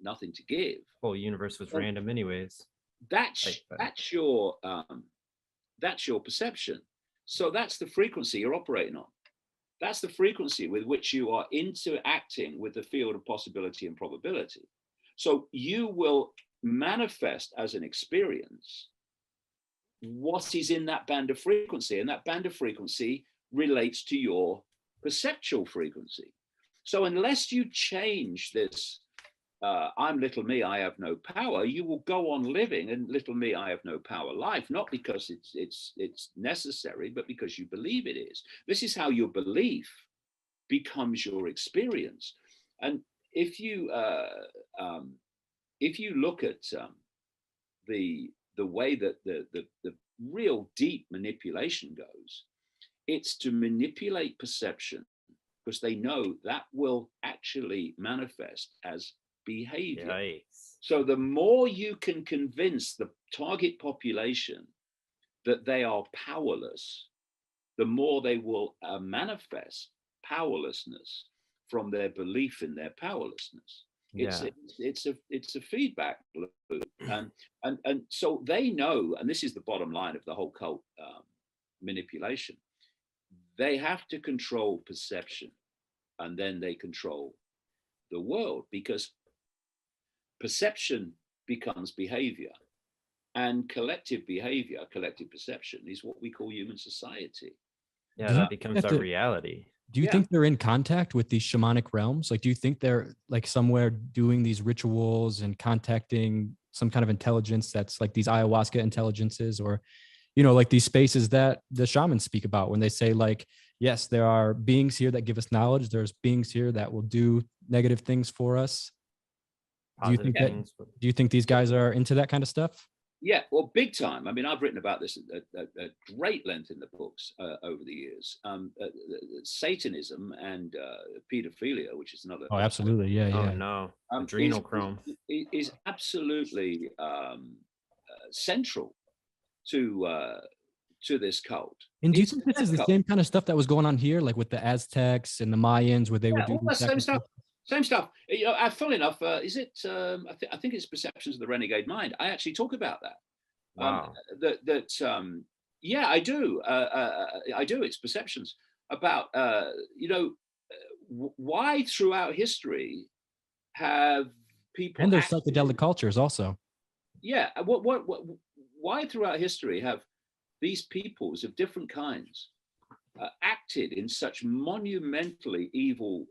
nothing to give. Whole universe was random, anyways. That's your perception. So that's the frequency you're operating on. That's the frequency with which you are interacting with the field of possibility and probability. So you will manifest as an experience what is in that band of frequency, and that band of frequency relates to your perceptual frequency. So unless you change this, I'm little me, I have no power, you will go on living in little me, I have no power life, not because it's necessary, but because you believe it is. This is how your belief becomes your experience. And if you look at the way that the real deep manipulation goes, it's to manipulate perception, because they know that will actually manifest as behavior. Yikes. So the more you can convince the target population that they are powerless, the more they will manifest powerlessness from their belief in their powerlessness. It's a feedback loop, and so they know, and this is the bottom line of the whole cult manipulation. They have to control perception, and then they control the world, because perception becomes behavior, and collective behavior, collective perception, is what we call human society. Yeah, that becomes our reality. Do you think they're in contact with these shamanic realms? Like, do you think they're like somewhere doing these rituals and contacting some kind of intelligence that's like these ayahuasca intelligences, or, you know, like these spaces that the shamans speak about when they say, like, yes, there are beings here that give us knowledge. There's beings here that will do negative things for us. Do you think these guys are into that kind of stuff? Yeah, well, big time. I mean, I've written about this at great length in the books over the years. Satanism and pedophilia, which is another. Oh, absolutely. Yeah, yeah. Oh, no. Adrenochrome is absolutely central to this cult. And do you think this is the same kind of stuff that was going on here, like with the Aztecs and the Mayans, where they would do the same stuff? Same stuff. You know, funnily enough, is it? I think it's Perceptions of the Renegade Mind. I actually talk about that. Wow. Yeah, I do. I do. It's perceptions about why throughout history have people, and there's psychedelic cultures also. Yeah. Why throughout history have these peoples of different kinds acted in such monumentally evil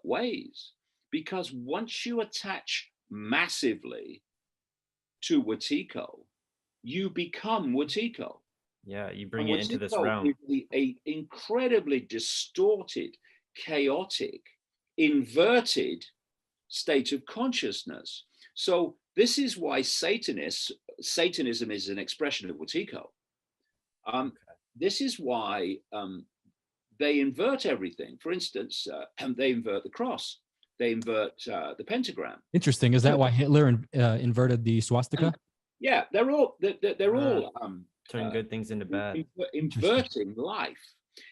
ways? Because once you attach massively to Wetiko, you become Wetiko. Yeah, you bring it into this realm. An incredibly distorted, chaotic, inverted state of consciousness. So this is why Satanism is an expression of Wetiko. This is why they invert everything. For instance, they invert the cross. They invert the pentagram. Interesting. Is that why Hitler inverted the swastika? Yeah, they're all turning good things into bad. Inverting life.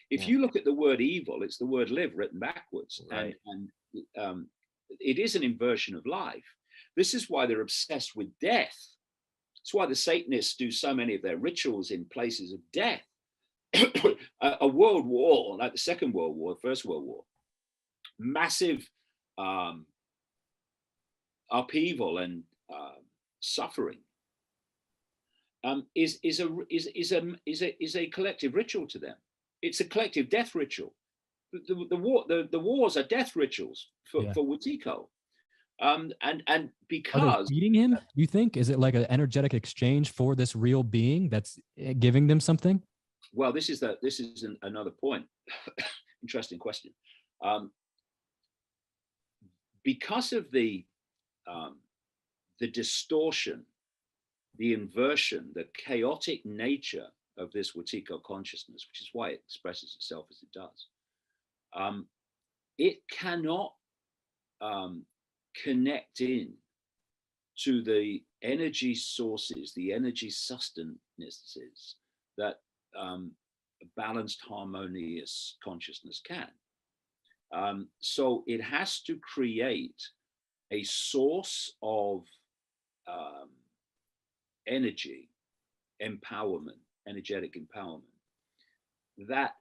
If you look at the word evil, it's the word live written backwards, right. and it is an inversion of life. This is why they're obsessed with death. It's why the Satanists do so many of their rituals in places of death. A world war, like the Second World War, the First World War, massive upheaval and suffering is a collective ritual to them. It's a collective death ritual. The wars are death rituals for Wetiko. And because are they feeding him, you think? Is it like an energetic exchange for this real being that's giving them something? Well, this is another point. Interesting question. Because of the distortion, the inversion, the chaotic nature of this Wetiko consciousness, which is why it expresses itself as it does, it cannot connect in to the energy sources, the energy sustenances that a balanced, harmonious consciousness can. So it has to create a source of energy, empowerment, energetic empowerment that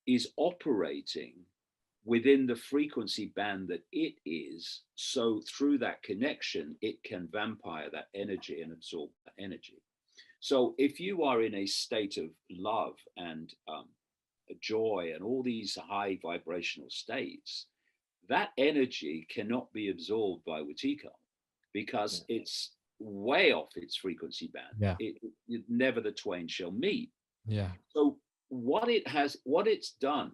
is operating within the frequency band that it is. So through that connection, it can vampire that energy and absorb that energy. So if you are in a state of love and joy and all these high vibrational states, that energy cannot be absorbed by Wetiko because it's way off its frequency band. Yeah. It never the twain shall meet. Yeah. So what it's done,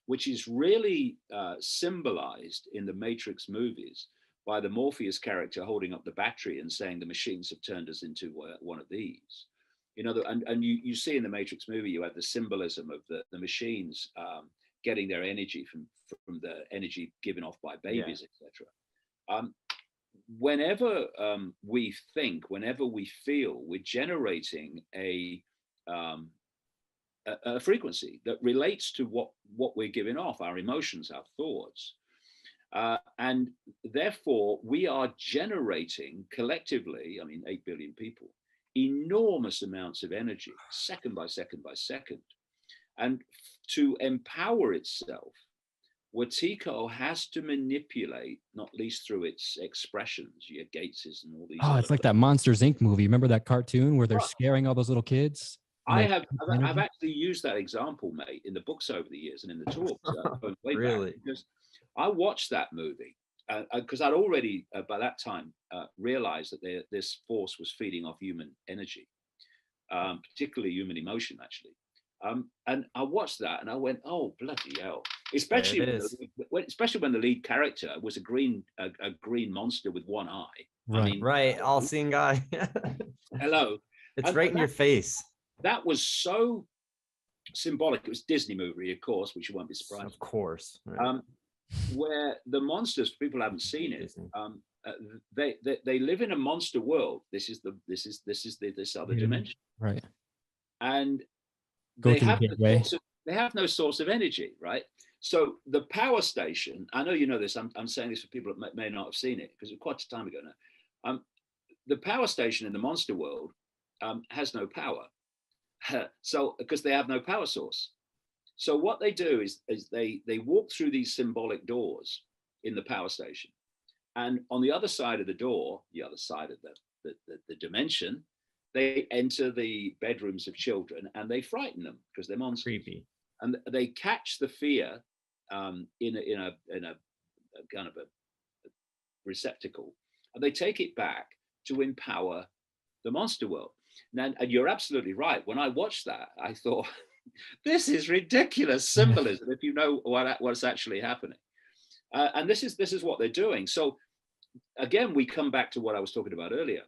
which is really symbolized in the Matrix movies by the Morpheus character holding up the battery and saying the machines have turned us into one of these. You know, and you see in the Matrix movie, you have the symbolism of the machines getting their energy from the energy given off by babies, etc. Whenever we think, whenever we feel, we're generating a frequency that relates to what we're giving off, our emotions, our thoughts. And therefore, we are generating collectively, 8 billion people, enormous amounts of energy, second by second by second. And to empower itself, Wetiko has to manipulate, not least through its expressions, your Gateses and all these. Oh, it's like that Monsters Inc. movie. Remember that cartoon where they're scaring all those little kids? I've actually used that example, mate, in the books over the years and in the talks. Really? Because I watched that movie because I'd already by that time realized that this force was feeding off human energy, particularly human emotion, actually. And I watched that and I went, oh, bloody hell. Especially when the lead character was a green monster with one eye. Right. All-seeing guy. Hello. It's right in your face. That was so symbolic. It was a Disney movie, of course, which you won't be surprised. Of course. Right. Where the monsters, people haven't seen it. They live in a monster world. This is this other dimension. Right. And they have no source of energy, right? So the power station, I know you know this, I'm saying this for people that may not have seen it because it was quite a time ago now. The power station in the monster world has no power. So because they have no power source. So what they do is they walk through these symbolic doors in the power station. And on the other side of the door, the other side of the dimension, they enter the bedrooms of children and they frighten them because they're monsters. Creepy. And they catch the fear in a kind of a receptacle, and they take it back to empower the monster world. Now, and you're absolutely right. When I watched that, I thought, this is ridiculous symbolism if you know what's actually happening. And this is what they're doing. So again, we come back to what I was talking about earlier.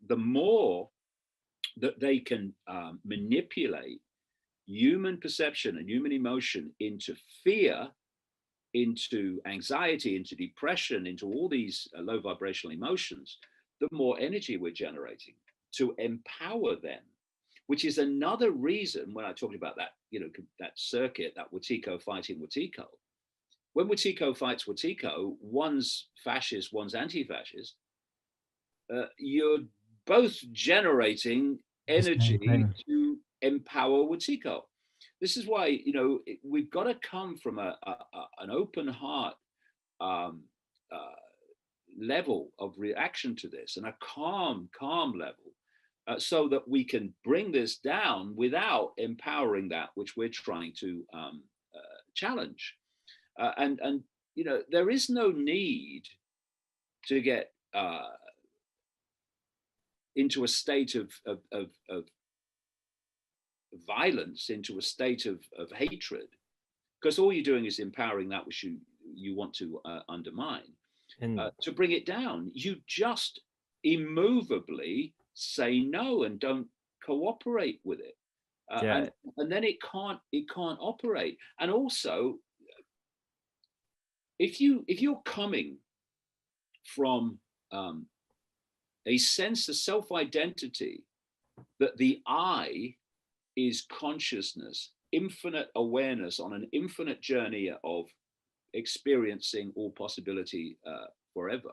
The more that they can manipulate human perception and human emotion into fear, into anxiety, into depression, into all these low vibrational emotions, the more energy we're generating to empower them, which is another reason when I talked about that, that circuit, that Wetiko fighting Wetiko. When Wetiko fights Wetiko, one's fascist, one's anti-fascist, you're both generating energy to empower Wetiko. This is why, we've got to come from an open heart level of reaction to this, and a calm level, so that we can bring this down without empowering that which we're trying to challenge. And there is no need to get into a state of violence, into a state of hatred, because all you're doing is empowering that which you want to undermine. And to bring it down, you just immovably say no and don't cooperate with it. And then it can't operate. And also, if you're coming from a sense of self-identity that the I is consciousness, infinite awareness on an infinite journey of experiencing all possibility forever,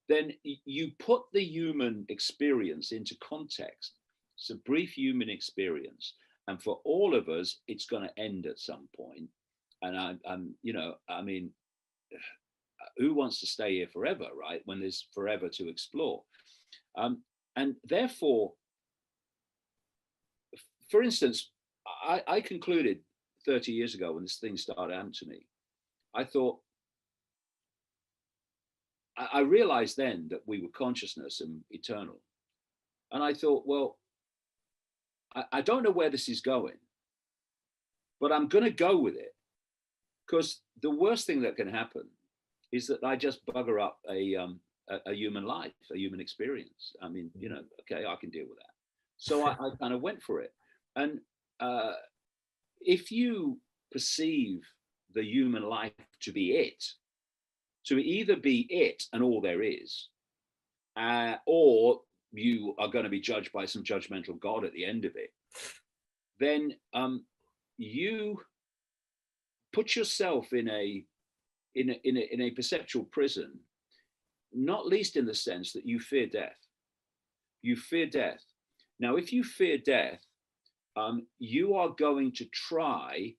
then you put the human experience into context. It's a brief human experience, and for all of us, it's going to end at some point. And I mean, who wants to stay here forever, right? When there's forever to explore. And therefore, for instance, I concluded 30 years ago when this thing started happening to me, I thought, I realized then that we were consciousness and eternal. And I thought, well, I don't know where this is going, but I'm going to go with it, because the worst thing that can happen is that I just bugger up a human life, a human experience. I mean, okay, I can deal with that. So I kind of went for it. And if you perceive the human life to be it, to either be it and all there is, or you are going to be judged by some judgmental God at the end of it, then you put yourself in a perceptual prison, not least in the sense that you fear death. You fear death. Now, if you fear death, you are going to try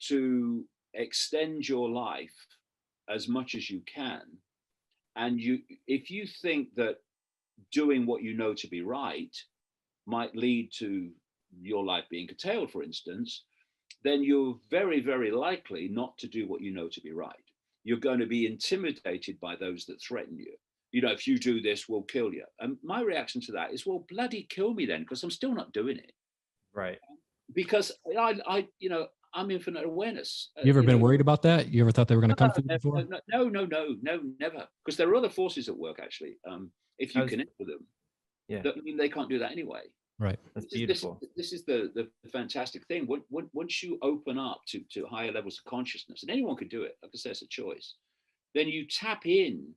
to extend your life as much as you can. And if you think that doing what you know to be right might lead to your life being curtailed, for instance, then you're very, very likely not to do what you know to be right. You're going to be intimidated by those that threaten you. If you do this, we'll kill you. And my reaction to that is, well, bloody kill me then, because I'm still not doing it. Right. Because I'm infinite awareness. You ever been worried about that? You ever thought they were going to come for you before? No, never. Because there are other forces at work, actually. If you connect with them, that mean they can't do that anyway. Right. That's beautiful. This is the fantastic thing. Once you open up to higher levels of consciousness, and anyone could do it, like I say, it's a choice, then you tap in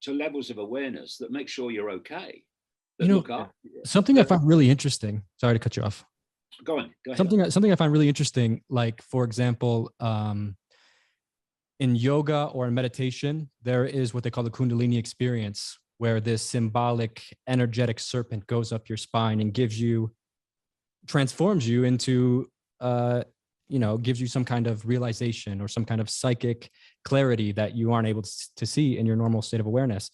to levels of awareness that make sure you're okay. Something I find really interesting. Sorry to cut you off. Go on. Go ahead. Something I find really interesting, like, for example, in yoga or in meditation, there is what they call the Kundalini experience, where this symbolic, energetic serpent goes up your spine and transforms you into, gives you some kind of realization or some kind of psychic clarity that you aren't able to see in your normal state of awareness.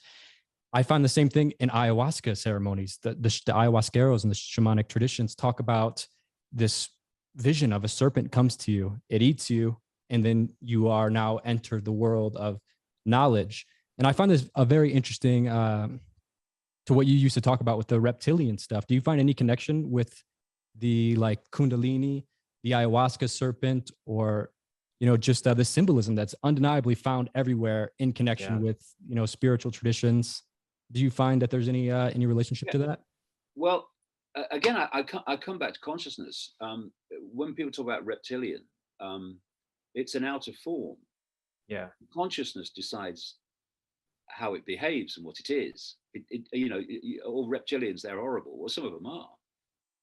I find the same thing in ayahuasca ceremonies. The ayahuasqueros and the shamanic traditions talk about this vision of a serpent comes to you, it eats you, and then you are now entered the world of knowledge. And I find this a very interesting to what you used to talk about with the reptilian stuff. Do you find any connection with the Kundalini, the ayahuasca serpent, or just the symbolism that's undeniably found everywhere in connection with, spiritual traditions. Do you find that there's any relationship to that? Well, again, I come back to consciousness. When people talk about reptilian, it's an outer form. Yeah. Consciousness decides how it behaves and what it is. All reptilians, they're horrible. Well, some of them are,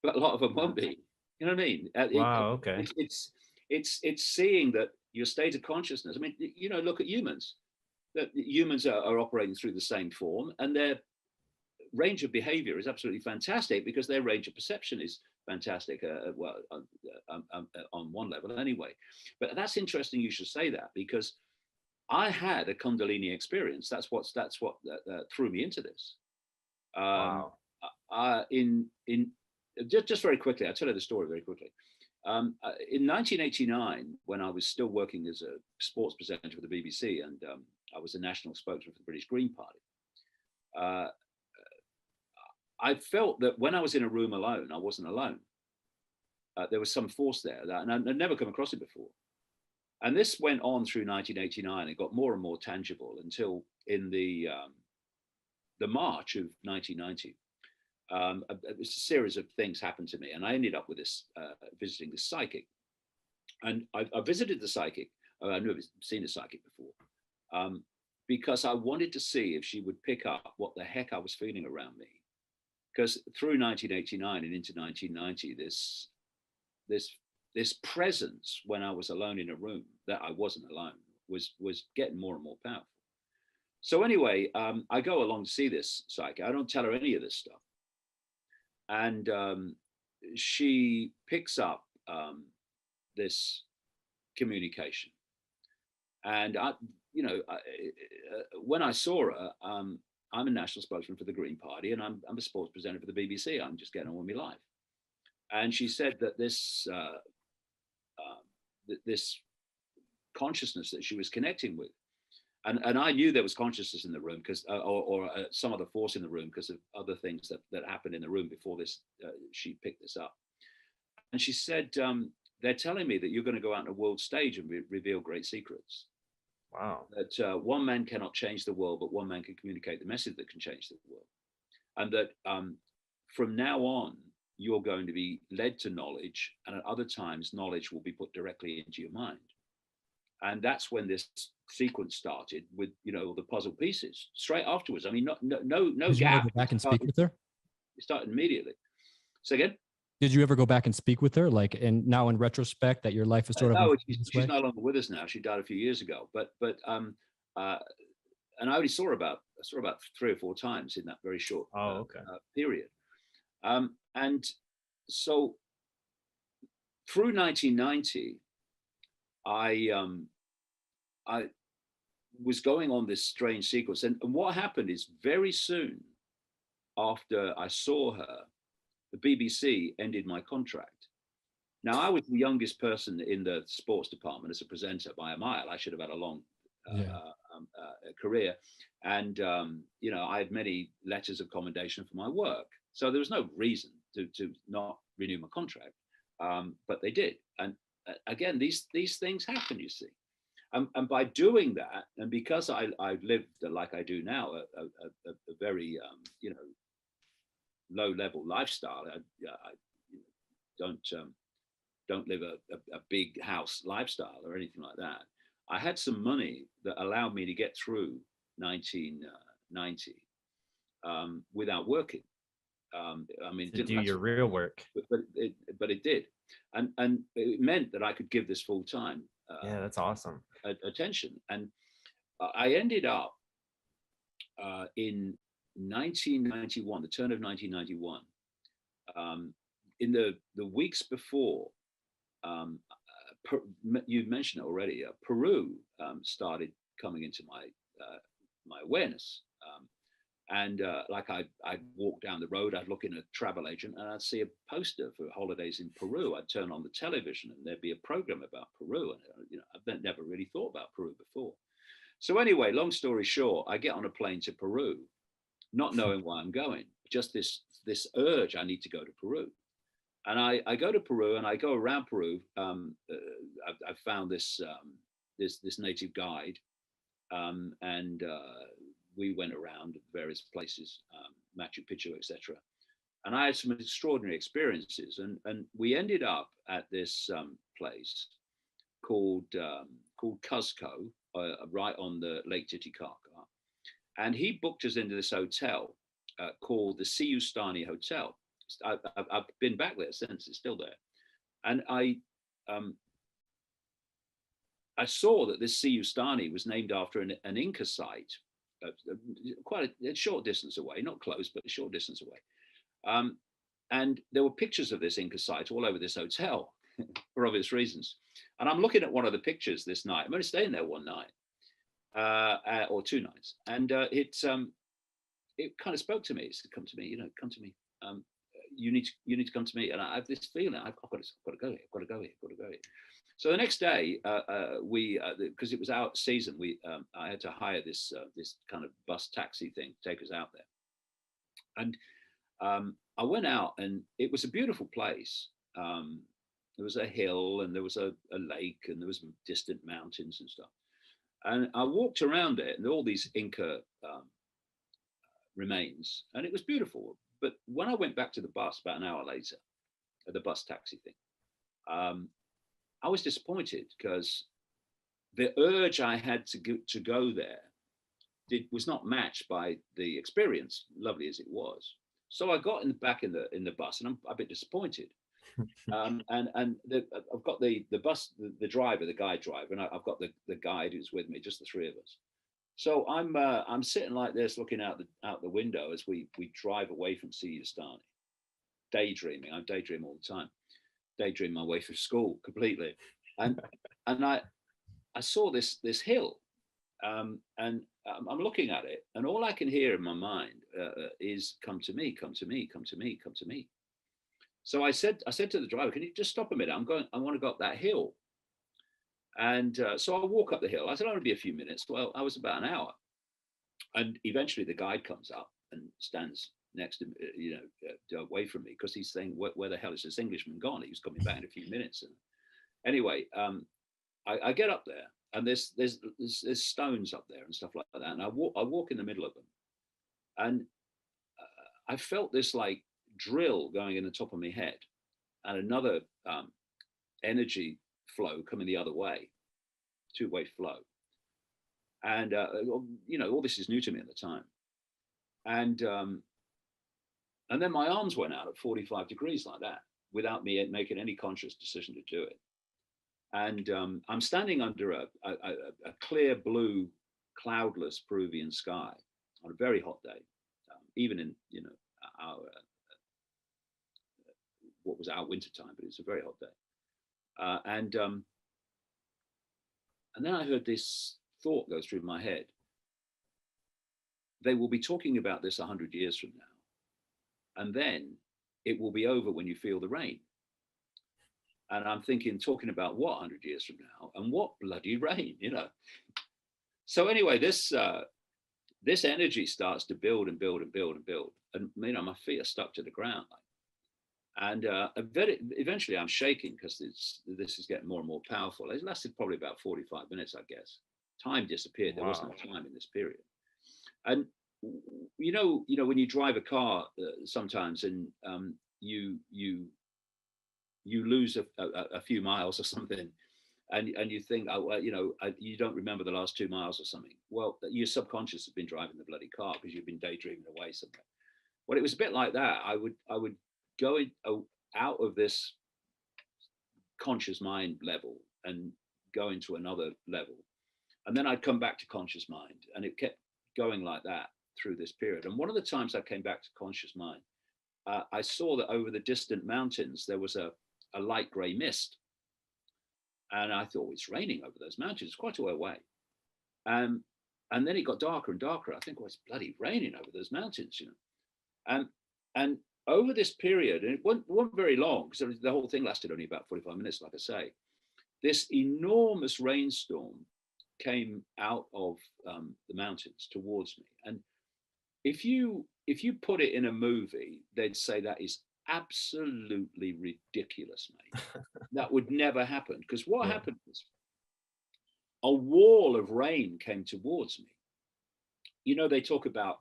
but a lot of them won't be. You know what I mean? Wow. Okay. It's seeing that your state of consciousness. I mean, look at humans. That humans are operating through the same form, and their range of behavior is absolutely fantastic because their range of perception is fantastic. On one level, anyway. But that's interesting. You should say that because I had a Kundalini experience. That's what threw me into this. Wow. In just very quickly, I'll tell you the story very quickly. In 1989, when I was still working as a sports presenter for the BBC, and I was a national spokesman for the British Green Party, I felt that when I was in a room alone, I wasn't alone. There was some force there, and I'd never come across it before. And this went on through 1989. It got more and more tangible until in the March of 1990. A series of things happened to me, and I ended up with this visiting this psychic. And I visited the psychic. I'd never seen a psychic before, because I wanted to see if she would pick up what the heck I was feeling around me. Because through 1989 and into 1990, this presence when I was alone in a room that I wasn't alone was getting more and more powerful. So anyway, I go along to see this psychic. I don't tell her any of this stuff. And she picks up this communication. And when I saw her, I'm a national spokesman for the Green Party, and I'm a sports presenter for the BBC. I'm just getting on with my life. And she said that this consciousness that she was connecting with, and I knew there was consciousness in the room because, or some other force in the room because of other things that happened in the room before this. She picked this up, and she said, "They're telling me that you're going to go out on a world stage and reveal great secrets." Wow. That one man cannot change the world, but one man can communicate the message that can change the world, and that from now on you're going to be led to knowledge, and at other times knowledge will be put directly into your mind. And that's when this sequence started with, the puzzle pieces straight afterwards. I mean, no Did you ever gap. go back and speak with her? It started immediately. So again? Did you ever go back and speak with her? Like, and now in retrospect that your life is sort of. No, she's no longer with us now. She died a few years ago, and I only saw her about 3 or 4 times in that very short period. And so through 1990, I was going on this strange sequence. And what happened is very soon after I saw her, the BBC ended my contract. Now, I was the youngest person in the sports department as a presenter by a mile. I should have had a long career. And, I had many letters of commendation for my work. So there was no reason to not renew my contract. But they did. And again, these things happen, you see. And by doing that, and because I lived like I do now, a very, low level lifestyle, I don't live a big house lifestyle or anything like that. I had some money that allowed me to get through 1990 without working. I mean, to do your real work, but it did, and it meant that I could give this full time. That's awesome. Attention, and I ended up in 1991, the turn of 1991. In the weeks before, you mentioned it already. Peru started coming into my awareness. And like I'd walk down the road, I'd look in a travel agent and I'd see a poster for holidays in Peru. I'd turn on the television and there'd be a program about Peru. And, I've never really thought about Peru before. So anyway, long story short, I get on a plane to Peru, not knowing why I'm going, just this urge, I need to go to Peru. And I go to Peru and I go around Peru. I've found this native guide, and we went around various places, Machu Picchu, etc. And I had some extraordinary experiences. And we ended up at this place called Cuzco, right on the Lake Titicaca. And he booked us into this hotel called the Siustani Hotel. I've been back there since; it's still there. And I saw that this Siustani was named after an Inca site, quite a short distance away, not close, but a short distance away. And there were pictures of this Inca site all over this hotel for obvious reasons. And I'm looking at one of the pictures this night. I'm only staying there one night or 2 nights, and it kind of spoke to me. It said, "Come to me, come to me. You need to come to me." And I have this feeling I've got to go here. I've got to go here. I've got to go here. So the next day, we because it was out season, I had to hire this kind of bus taxi thing to take us out there. And I went out, and it was a beautiful place. There was a hill, and there was a lake, and there was distant mountains and stuff. And I walked around it, and all these Inca remains, and it was beautiful. But when I went back to the bus about an hour later, at the bus taxi thing, I was disappointed because the urge I had to go there was not matched by the experience, lovely as it was. So I got back in the bus, and I'm a bit disappointed. And I've got the bus, the driver, the guide driver, and I've got the guide who's with me, just the 3 of us. So I'm sitting like this, looking out the window as we drive away from Siustani, daydreaming. I daydream all the time, daydream my way through school completely, and I saw this hill, and I'm looking at it, and all I can hear in my mind is "Come to me, come to me, come to me, come to me." So I said to the driver, "Can you just stop a minute? I want to go up that hill." And so I walk up the hill. I said, "I'll only be a few minutes." Well, I was about an hour. And eventually the guide comes up and stands next to me, away from me, because he's saying, where the hell is this Englishman gone? He was coming back in a few minutes. And anyway, I get up there, and there's stones up there and stuff like that. And I walk in the middle of them. And I felt this like drill going in the top of my head, and another energy flow coming the other way, 2-way flow. And all this is new to me at the time. And then my arms went out at 45 degrees like that, without me making any conscious decision to do it. And I'm standing under a clear blue, cloudless Peruvian sky on a very hot day, even in our what was our winter time, but it's a very hot day. And then I heard this thought go through my head: they will be talking about this 100 years from now, and then it will be over when you feel the rain. And I'm thinking, talking about what 100 years from now, and what bloody rain, So anyway, this energy starts to build and build and build and build, and my feet are stuck to the ground. And eventually I'm shaking, because this is getting more and more powerful. It lasted probably about 45 minutes, I guess. Time disappeared. There was no time in this period. And when you drive a car sometimes, and you lose a few miles or something, and you think, oh, well, you don't remember the last 2 miles or something. Well, your subconscious has been driving the bloody car, because you've been daydreaming away somewhere. Well, it was a bit like that. I would go out of this conscious mind level and go into another level, and then I'd come back to conscious mind, and it kept going like that through this period. And one of the times I came back to conscious mind, I saw that over the distant mountains there was a light grey mist, and I thought, it's raining over those mountains. It's quite a way away. And then it got darker and darker. I think, it's bloody raining over those mountains, And over this period, and it wasn't very long, because the whole thing lasted only about 45 minutes, like I say, this enormous rainstorm came out of the mountains towards me. And if you put it in a movie, they'd say that is absolutely ridiculous, mate. That would never happen, because what Yeah. happened was a wall of rain came towards me. You know, they talk about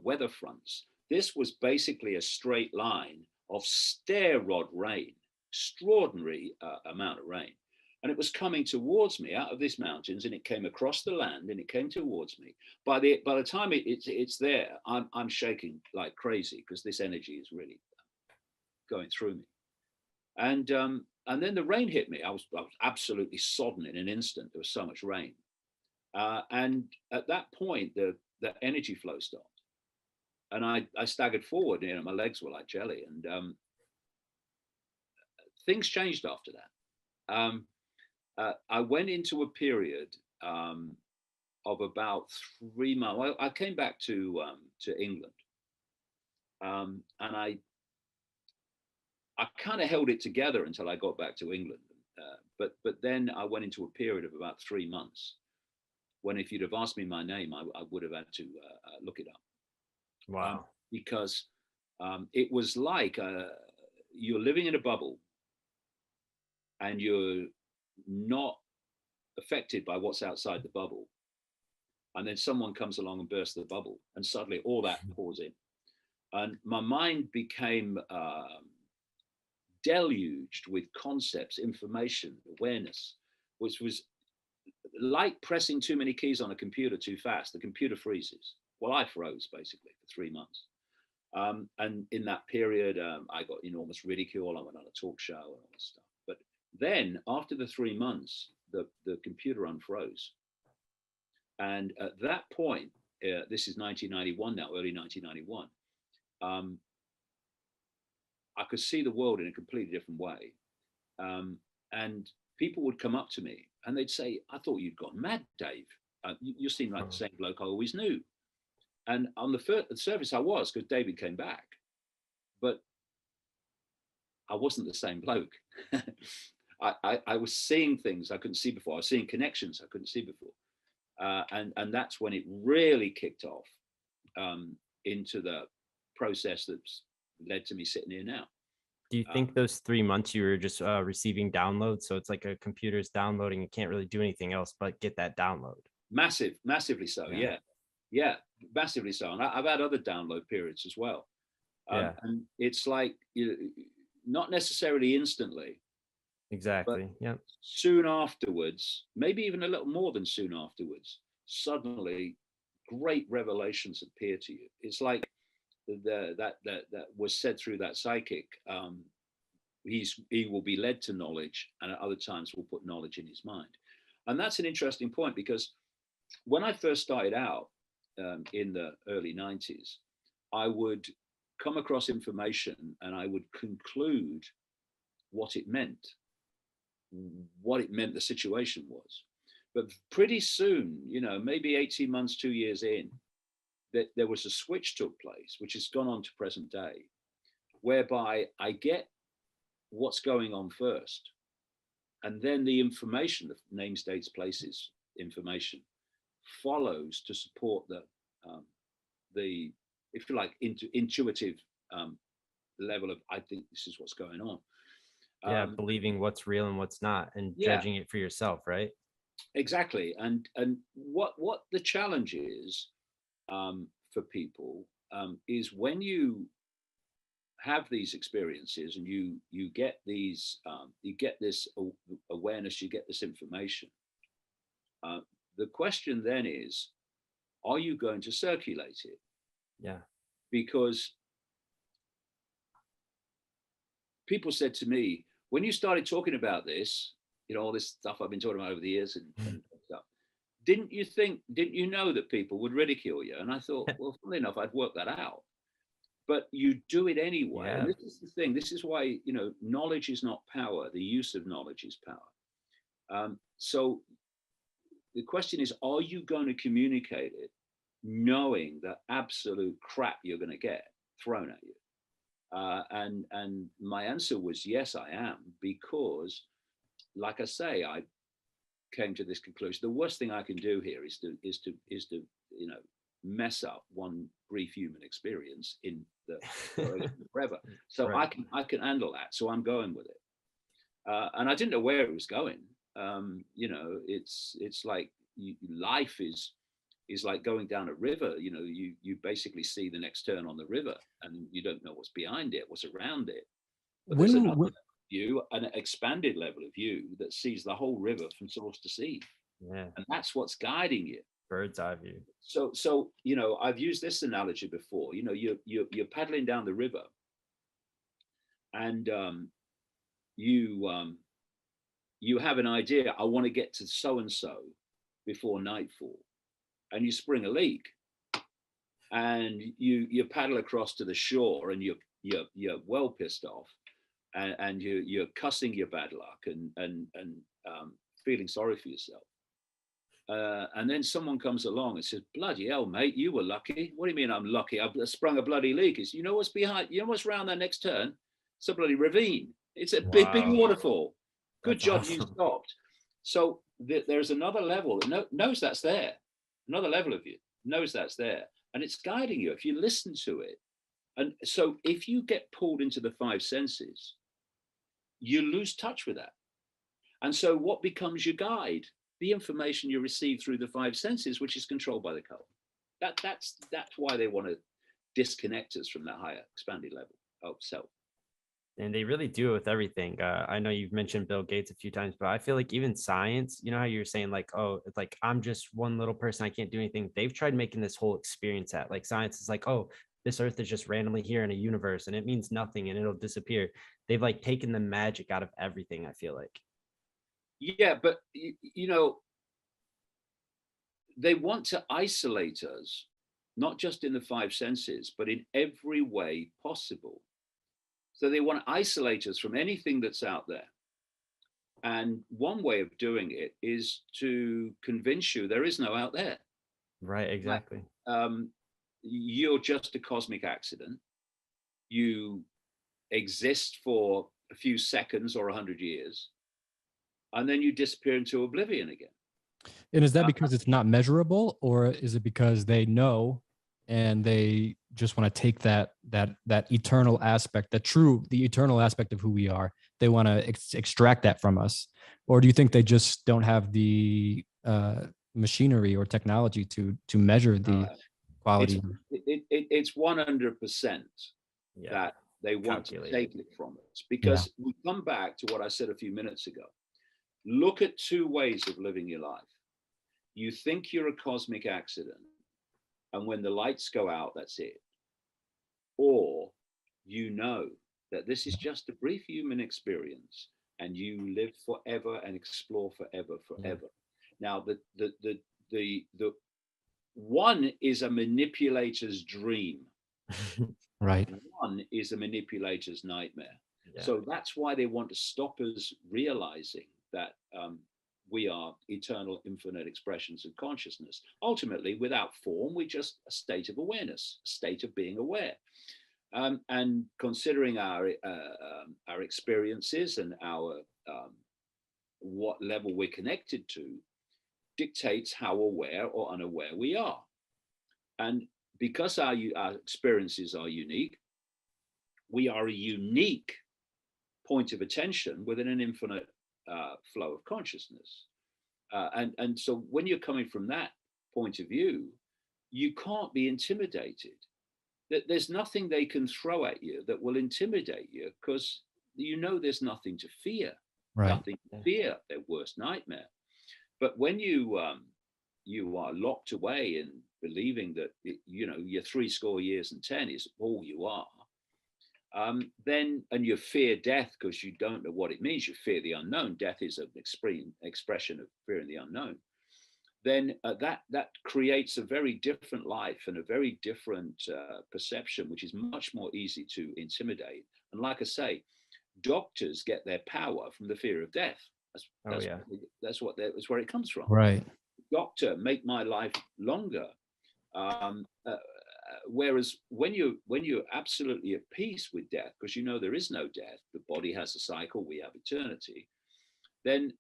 weather fronts. This was basically a straight line of stair rod rain, extraordinary amount of rain. And it was coming towards me out of these mountains, and it came across the land, and it came towards me. By the time it's there, I'm shaking like crazy, because this energy is really going through me. And then the rain hit me. I was absolutely sodden in an instant. There was so much rain. And at that point, the energy flow stopped, and I staggered forward. You know, my legs were like jelly, and things changed after that. I went into a period of about 3 months. Well, I came back to England, and I kind of held it together until I got back to England. But then I went into a period of about 3 months when, if you'd have asked me my name, I would have had to look it up. Wow. Because it was like you're living in a bubble, and you're not affected by what's outside the bubble. And then someone comes along and bursts the bubble, and suddenly all that pours in. And my mind became deluged with concepts, information, awareness, which was like pressing too many keys on a computer too fast. The computer freezes. Well, I froze basically for 3 months. And in that period, I got enormous ridicule. I went on a talk show and all this stuff. But then after the 3 months, the computer unfroze. And at that point, this is 1991 now, early 1991, I could see the world in a completely different way. And people would come up to me and they'd say, "I thought you'd gone mad, Dave. You seem like the same bloke I always knew." And on the surface, I was, because David came back. But I wasn't the same bloke. I was seeing things I couldn't see before. I was seeing connections I couldn't see before. And that's when it really kicked off into the process that's led to me sitting here now. Do you think those 3 months you were just receiving downloads? So it's like a computer's downloading. You can't really do anything else but get that download. Massively so. Yeah, massively so. And I've had other download periods as well. And it's like, not necessarily instantly. Exactly. Yeah. Soon afterwards, maybe even a little more than soon afterwards, suddenly great revelations appear to you. It's like that was said through that psychic. He will be led to knowledge, and at other times will put knowledge in his mind. And that's an interesting point, because when I first started out in the early 90s, I would come across information and I would conclude what it meant the situation was. But pretty soon, maybe 18 months, 2 years in, that there was a switch took place, which has gone on to present day, whereby I get what's going on first, and then the information, the names, dates, places information, follows to support the if you like, intuitive level of, I think this is what's going on. Believing what's real and what's not, and judging it for yourself, right? Exactly. And what the challenge is for people is when you have these experiences and you get these you get this awareness, you get this information. The question then is, are you going to circulate it? Yeah. Because people said to me, when you started talking about this, all this stuff I've been talking about over the years and stuff, didn't you know that people would ridicule you? And I thought, well, funnily enough, I'd worked that out. But you do it anyway. Yeah. And this is the thing. This is why, knowledge is not power. The use of knowledge is power. So the question is, are you going to communicate it knowing the absolute crap you're going to get thrown at you? And my answer was yes, I am, because, like I say, I came to this conclusion: the worst thing I can do here is to mess up one brief human experience in the forever. So Right. I can handle that. So I'm going with it. And I didn't know where it was going. It's like life is like going down a river. You basically see the next turn on the river, and you don't know what's behind it, what's around it. But there's another level of view, an expanded level of view that sees the whole river from source to sea, Yeah. and that's what's guiding you. Bird's eye view. So I've used this analogy before. You're paddling down the river, and you have an idea. I want to get to so and so before nightfall, and you spring a leak, and you paddle across to the shore, and you're well pissed off, and you're cussing your bad luck and feeling sorry for yourself. And then someone comes along and says, "Bloody hell, mate, you were lucky." "What do you mean I'm lucky? I've sprung a bloody leak." It's, what's behind? You know what's around that next turn? It's a bloody ravine. It's a big waterfall. Good That's job awesome. you stopped. So there's another level. Knows that's there. Another level of you knows that's there, and it's guiding you if you listen to it. And so if you get pulled into the five senses, you lose touch with that. And so what becomes your guide? The information you receive through the five senses, which is controlled by the code. That's why they want to disconnect us from that higher expanded level of self. And they really do it with everything. I know you've mentioned Bill Gates a few times, but I feel like even science, you know how you're saying like, oh, it's like I'm just one little person, I can't do anything. They've tried making this whole experience at like science is like, oh, this earth is just randomly here in a universe and it means nothing and it'll disappear. They've like taken the magic out of everything, I feel like. Yeah, but they want to isolate us, not just in the five senses, but in every way possible. So they want to isolate us from anything that's out there. And one way of doing it is to convince you there is no out there. Right, exactly. You're just a cosmic accident. You exist for a few seconds or 100 years, and then you disappear into oblivion again. And is that because it's not measurable, or is it because they know and they just want to take that eternal aspect, the eternal aspect of who we are? They want to extract that from us, or do you think they just don't have the machinery or technology to measure the quality? It's 100% that they want to take it from us, because we come back to what I said a few minutes ago. Look at two ways of living your life. You think you're a cosmic accident, and when the lights go out, that's it. Or you know that this is just a brief human experience, and you live forever and explore forever. Now, the one is a manipulator's dream. Right. One is a manipulator's nightmare. So that's why they want to stop us realizing that we are eternal, infinite expressions of consciousness. Ultimately, without form, we're just a state of awareness, a state of being aware. And considering our experiences and our what level we're connected to dictates how aware or unaware we are. And because our experiences are unique, we are a unique point of attention within an infinite flow of consciousness. And so when you're coming from that point of view, you can't be intimidated. There's nothing they can throw at you that will intimidate you, because there's nothing to fear. Right. Nothing to fear, their worst nightmare. But when you are locked away in believing that your 70 years and 10 is all you are, then, and you fear death because you don't know what it means, you fear the unknown. Death is an expression of fearing the unknown. Then that creates a very different life and a very different perception, which is much more easy to intimidate. And like I say, doctors get their power from the fear of death. That's where it comes from. Right. Doctor, make my life longer. Whereas when you're absolutely at peace with death, because there is no death, the body has a cycle, we have eternity, then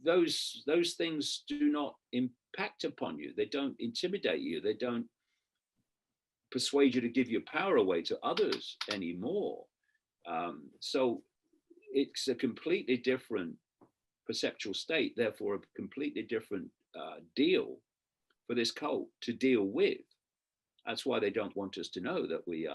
those things do not impact upon you. They don't intimidate you. They don't persuade you to give your power away to others anymore. So it's a completely different perceptual state, therefore a completely different deal for this cult to deal with. That's why they don't want us to know that we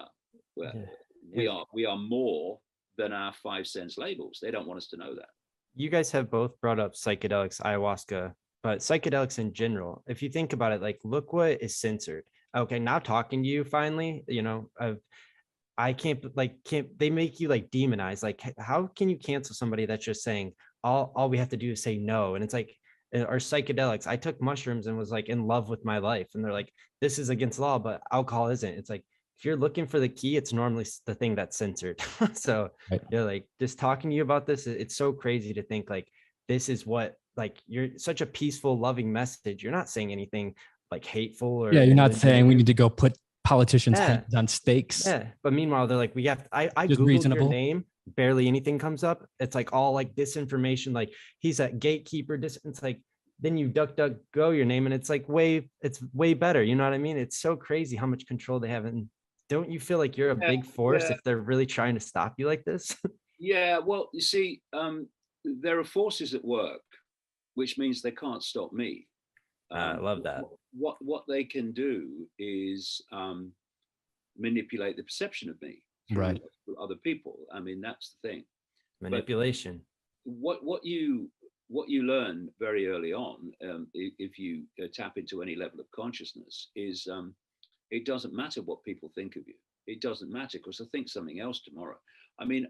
are more than our 5 sense labels. They don't want us to know that. You guys have both brought up psychedelics, ayahuasca, but psychedelics in general. If you think about it, like, look what is censored. Okay, now talking to you finally, I can't they make you like demonize. Like, how can you cancel somebody that's just saying all we have to do is say no? And it's like, or psychedelics. I took mushrooms and was like in love with my life. And they're like, this is against law, but alcohol isn't. It's like, if you're looking for the key, it's normally the thing that's censored. So Right. like just talking to you about this, it's so crazy to think like this is what, like, you're such a peaceful, loving message. You're not saying anything like hateful or Yeah, you're not anything saying we negative. need to go put politicians' Yeah. heads on stakes. Yeah, but meanwhile, they're like, we have. I Just googled reasonable. your name, barely anything comes up. It's like all like disinformation. Like, he's a gatekeeper. It's like, then you duck go your name, and it's like it's way better. You know what I mean? It's so crazy how much control they have. And don't you feel like you're a big force if they're really trying to stop you like this? Yeah, well, you see, there are forces at work, which means they can't stop me. I love that. What they can do is manipulate the perception of me through Right. other people. I mean, that's the thing. Manipulation. But what you learn very early on, if you tap into any level of consciousness, is it doesn't matter what people think of you. It doesn't matter, because they'll think something else tomorrow. I mean,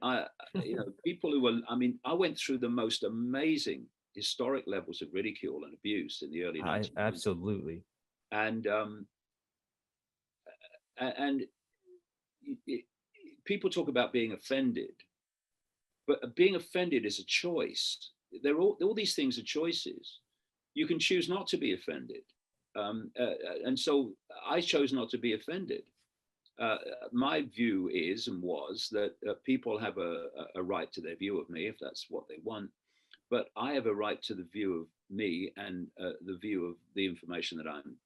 people who were, I went through the most amazing historic levels of ridicule and abuse in the early 1990s. Absolutely. And people talk about being offended, but being offended is a choice. All these things are choices. You can choose not to be offended. And so I chose not to be offended. My view is and was that people have a right to their view of me if that's what they want, but I have a right to the view of me and the view of the information that I'm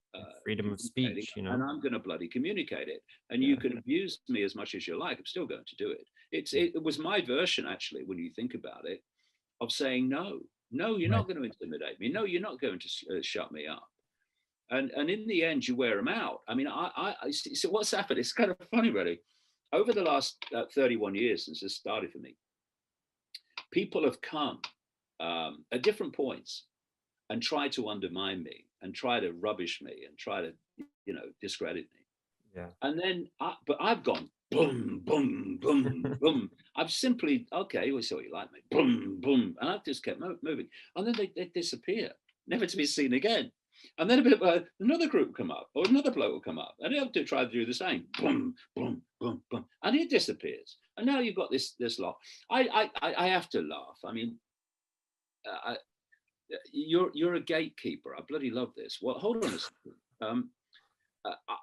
freedom of speech, and I'm going to bloody communicate it. And you can abuse me as much as you like. I'm still going to do it. It was my version, actually, when you think about it, of saying no, you're not going to intimidate me. No, you're not going to shut me up. And in the end, you wear them out. I mean, I see, so what's happened? It's kind of funny, really. Over the last 31 years since this started for me, people have come at different points and tried to undermine me and try to rubbish me and try to, discredit me. Yeah. And then, but I've gone boom, boom, boom, boom. I've simply, okay, we saw you like me, boom, boom, and I've just kept moving. And then they disappear, never to be seen again. And then another group will come up, or another bloke will come up, and they'll try to do the same, boom, boom, boom, boom, and it disappears. And now you've got this lot. I have to laugh. I mean, you're a gatekeeper. I bloody love this. Well, hold on a second.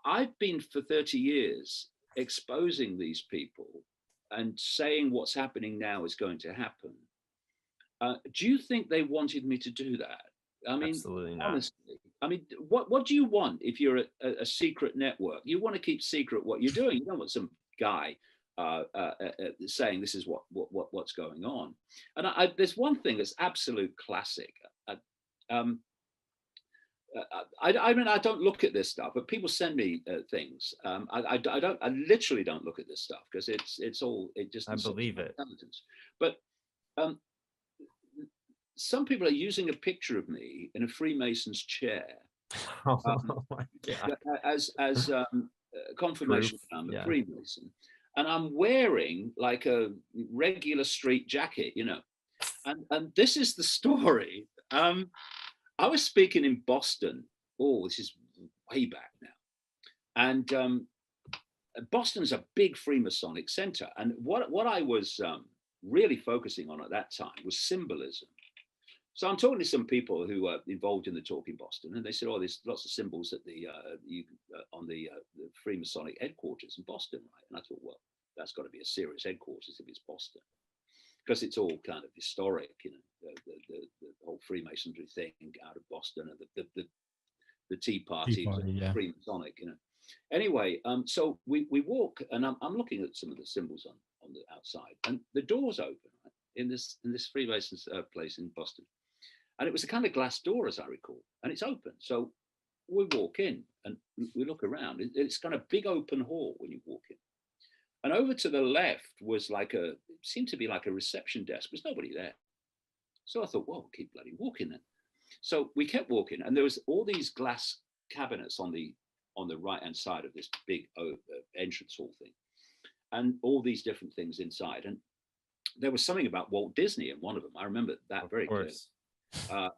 I've been for 30 years exposing these people and saying what's happening now is going to happen. Do you think they wanted me to do that? I mean, absolutely not. Honestly, I mean, what do you want if you're a secret network? You want to keep secret what you're doing. You don't want some guy saying this is what's going on. And there's one thing that's absolute classic. I mean, I don't look at this stuff, but people send me things. I literally don't look at this stuff because it's all, it just. I believe it. But some people are using a picture of me in a Freemason's chair as confirmation that I'm a Freemason, and I'm wearing like a regular street jacket, and this is the story. I was speaking in Boston. Oh, this is way back now. And Boston's a big Freemasonic center. And what I was really focusing on at that time was symbolism. So I'm talking to some people who are involved in the talk in Boston, and they said, "Oh, there's lots of symbols at on the Freemasonic headquarters in Boston, right?" And I thought, well, that's got to be a serious headquarters if it's Boston. because it's all kind of historic, the whole Freemasonry thing out of Boston, and the Tea Party, yeah. Freemasonic, Anyway, so we walk, and I'm looking at some of the symbols on the outside, and the door's open, right, in this Freemasons place in Boston, and it was a kind of glass door, as I recall, and it's open. So we walk in and we look around. It's kind of big open hall when you walk in, and over to the left was it seemed to be like a reception desk. There's nobody there. So I thought, well, keep bloody walking then. So we kept walking, and there was all these glass cabinets on the right hand side of this big entrance hall thing, and all these different things inside. And there was something about Walt Disney in one of them. I remember that very clearly. And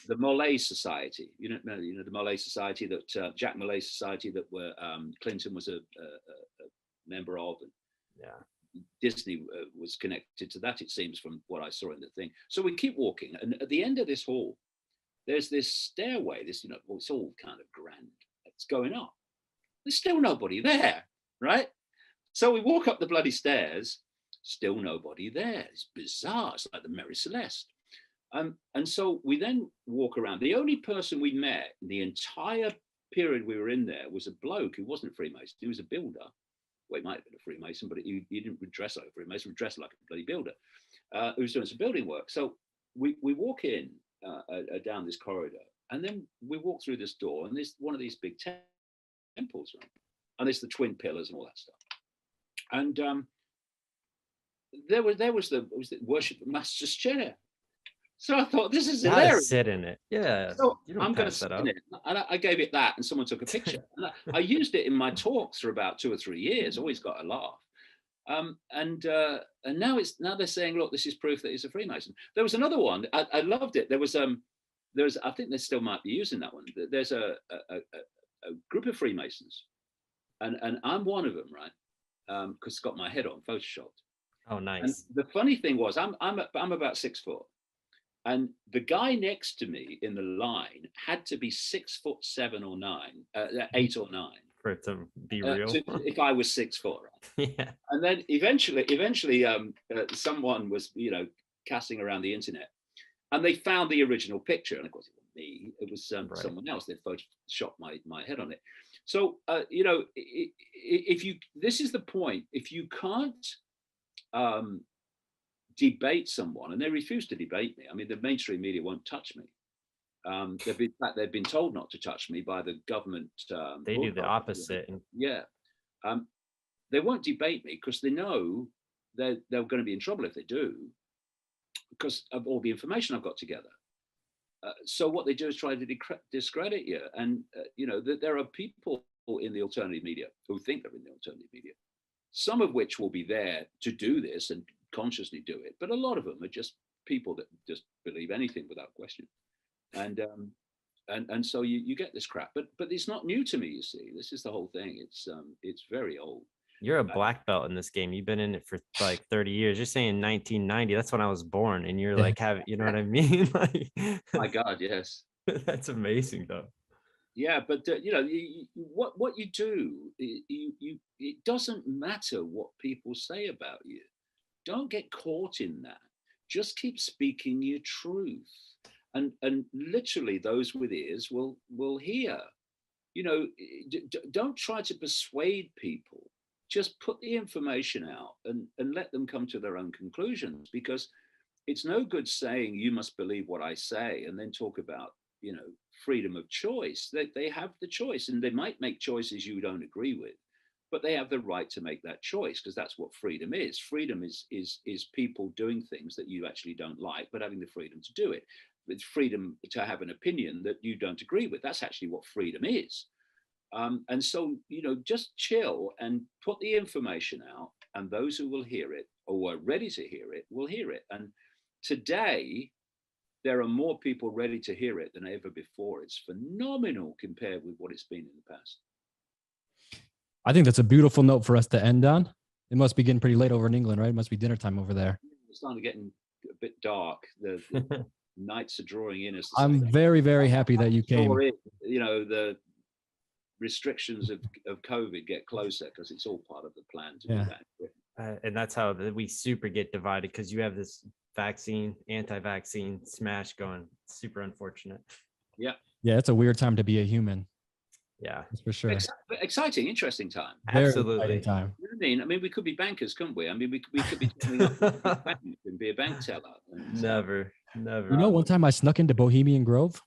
the Molay Society, the Molay Society that Jack Molay Society that were Clinton was a member of, and Disney was connected to that, it seems, from what I saw in the thing. So we keep walking, and at the end of this hall, there's this stairway. It's all kind of grand. It's going up. There's still nobody there, right? So we walk up the bloody stairs, still nobody there. It's bizarre. It's like the Mary Celeste. And so we then walk around. The only person we met in the entire period we were in there was a bloke who wasn't a Freemason. He was a builder. Well, he might have been a Freemason, but he didn't dress like a Freemason. He dressed like a bloody builder who was doing some building work. So we walk in down this corridor, and then we walk through this door, and there's one of these big temples, right? And there's the twin pillars and all that stuff. And there was the worship master's chair. So I thought, this is hilarious. Sit in it. Yeah. So I'm going to sit in it. And I gave it that, and someone took a picture. And I used it in my talks for about 2 or 3 years. Always got a laugh. And now they're saying, look, this is proof that he's a Freemason. There was another one. I loved it. There was I think they still might be using that one. There's a group of Freemasons, and I'm one of them, right? Because it's got my head on photoshopped. Oh, nice. And the funny thing was, I'm about 6 foot. And the guy next to me in the line had to be 6'7" or 8 or 9. For it to be real. If I was 6 foot, right? Yeah. And then eventually, someone was, casting around the internet, and they found the original picture. And of course, it wasn't me. It was someone else. They photoshopped my head on it. So, this is the point. If you can't debate someone, and they refuse to debate me. I mean, the mainstream media won't touch me. They've been told not to touch me by the government. They do the opposite. Yeah. They won't debate me because they know they're going to be in trouble if they do, because of all the information I've got together. So what they do is try to discredit you. And, there are people in the alternative media who think they're in the alternative media, some of which will be there to do this and consciously do it, but a lot of them are just people that just believe anything without question, and so you get this crap. But it's not new to me. You see, this is the whole thing. It's very old. You're a black belt in this game. You've been in it for like 30 years. You're saying 1990. That's when I was born, and you're like, you know what I mean? Like, my God, yes. That's amazing, though. Yeah, but what you do, it doesn't matter what people say about you. Don't get caught in that. Just keep speaking your truth, and literally those with ears will hear. Don't try to persuade people. Just put the information out and let them come to their own conclusions, because it's no good saying you must believe what I say and then talk about freedom of choice. They have the choice, and they might make choices you don't agree with, but they have the right to make that choice, because that's what freedom is. Freedom is people doing things that you actually don't like, but having the freedom to do it. It's freedom to have an opinion that you don't agree with. That's actually what freedom is. And so, just chill and put the information out, and those who will hear it or are ready to hear it will hear it. And today, there are more people ready to hear it than ever before. It's phenomenal compared with what it's been in the past. I think that's a beautiful note for us to end on. It must be getting pretty late over in England, right? It must be dinner time over there. It's starting to get a bit dark. The nights are drawing in. I'm very, very happy that you came. The restrictions of COVID get closer, because it's all part of the plan to do that. And that's how we super get divided, because you have this vaccine, anti-vaccine smash going. Super unfortunate. Yeah. Yeah, it's a weird time to be a human. Yeah, That's for sure. Exciting, interesting time. Very absolutely. exciting time. You know what I mean? I mean, we could be bankers, couldn't we? I mean, we could be turning up at a bank and be a bank teller. And, Never. You know, one time I snuck into Bohemian Grove.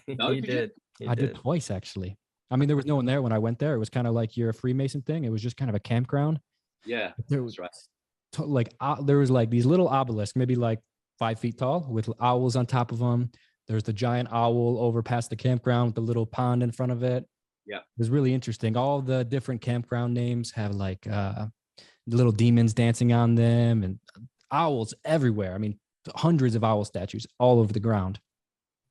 No, He did. I did twice, actually. I mean, there was no one there when I went there. It was kind of like your Freemason thing. It was just kind of a campground. Yeah, There was that's right. like there was like these little obelisks, maybe like 5 feet tall, with owls on top of them. There's the giant owl over past the campground with the little pond in front of it. Yeah, it was really interesting. All the different campground names have like little demons dancing on them, and owls everywhere. I mean, hundreds of owl statues all over the ground.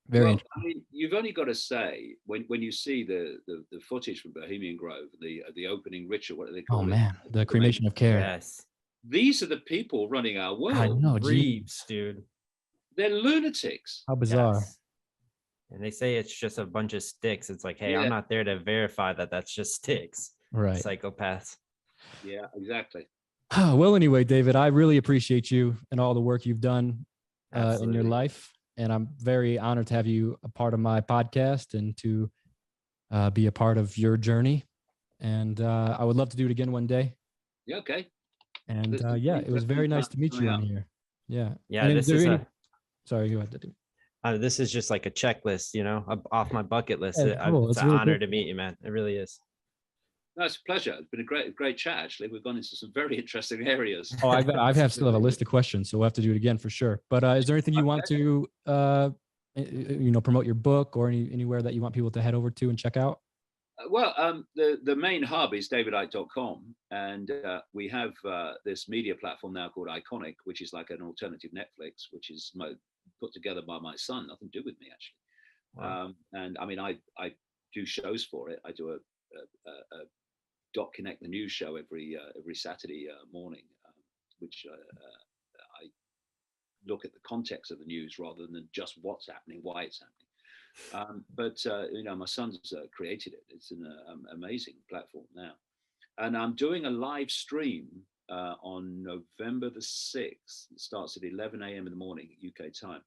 Very well, I mean, you've only got to say when you see the footage from Bohemian Grove, the opening ritual, what do they call it? Oh man, the cremation of care. Yes. These are the people running our world. I know, Reeves, dude. They're lunatics. How bizarre. Yes. And they say it's just a bunch of sticks. It's like, hey, Yeah. I'm not there to verify that that's just sticks. Right. Psychopaths. Yeah, exactly. Well, anyway, David, I really appreciate you and all the work you've done in your Absolutely. life. And I'm very honored to have you a part of my podcast and to be a part of your journey. And I would love to do it again one day. Yeah, okay. And yeah, it was very nice to meet you on here. Yeah. Yeah, And this is sorry, go ahead. this is just like a checklist, you know, off my bucket list. Yeah, cool. It's It's an really honor cool. to meet you, man. It really is. No, it's a pleasure. It's been a great chat. Actually, we've gone into some very interesting areas. Oh, still have a list of questions, so we'll have to do it again for sure. But is there anything you want to, promote your book or anywhere that you want people to head over to and check out? Well, the main hub is davidicke.com, and we have this media platform now called Iconic, which is like an alternative Netflix, which is put together by my son, nothing to do with me actually. Wow. And I mean, I do shows for it. I do a Dot Connect, the news show, every Saturday morning, which I look at the context of the news rather than just what's happening, why it's happening. But my son's created it. It's an amazing platform now, and I'm doing a live stream on November the 6th. It starts at 11 a.m. in the morning UK time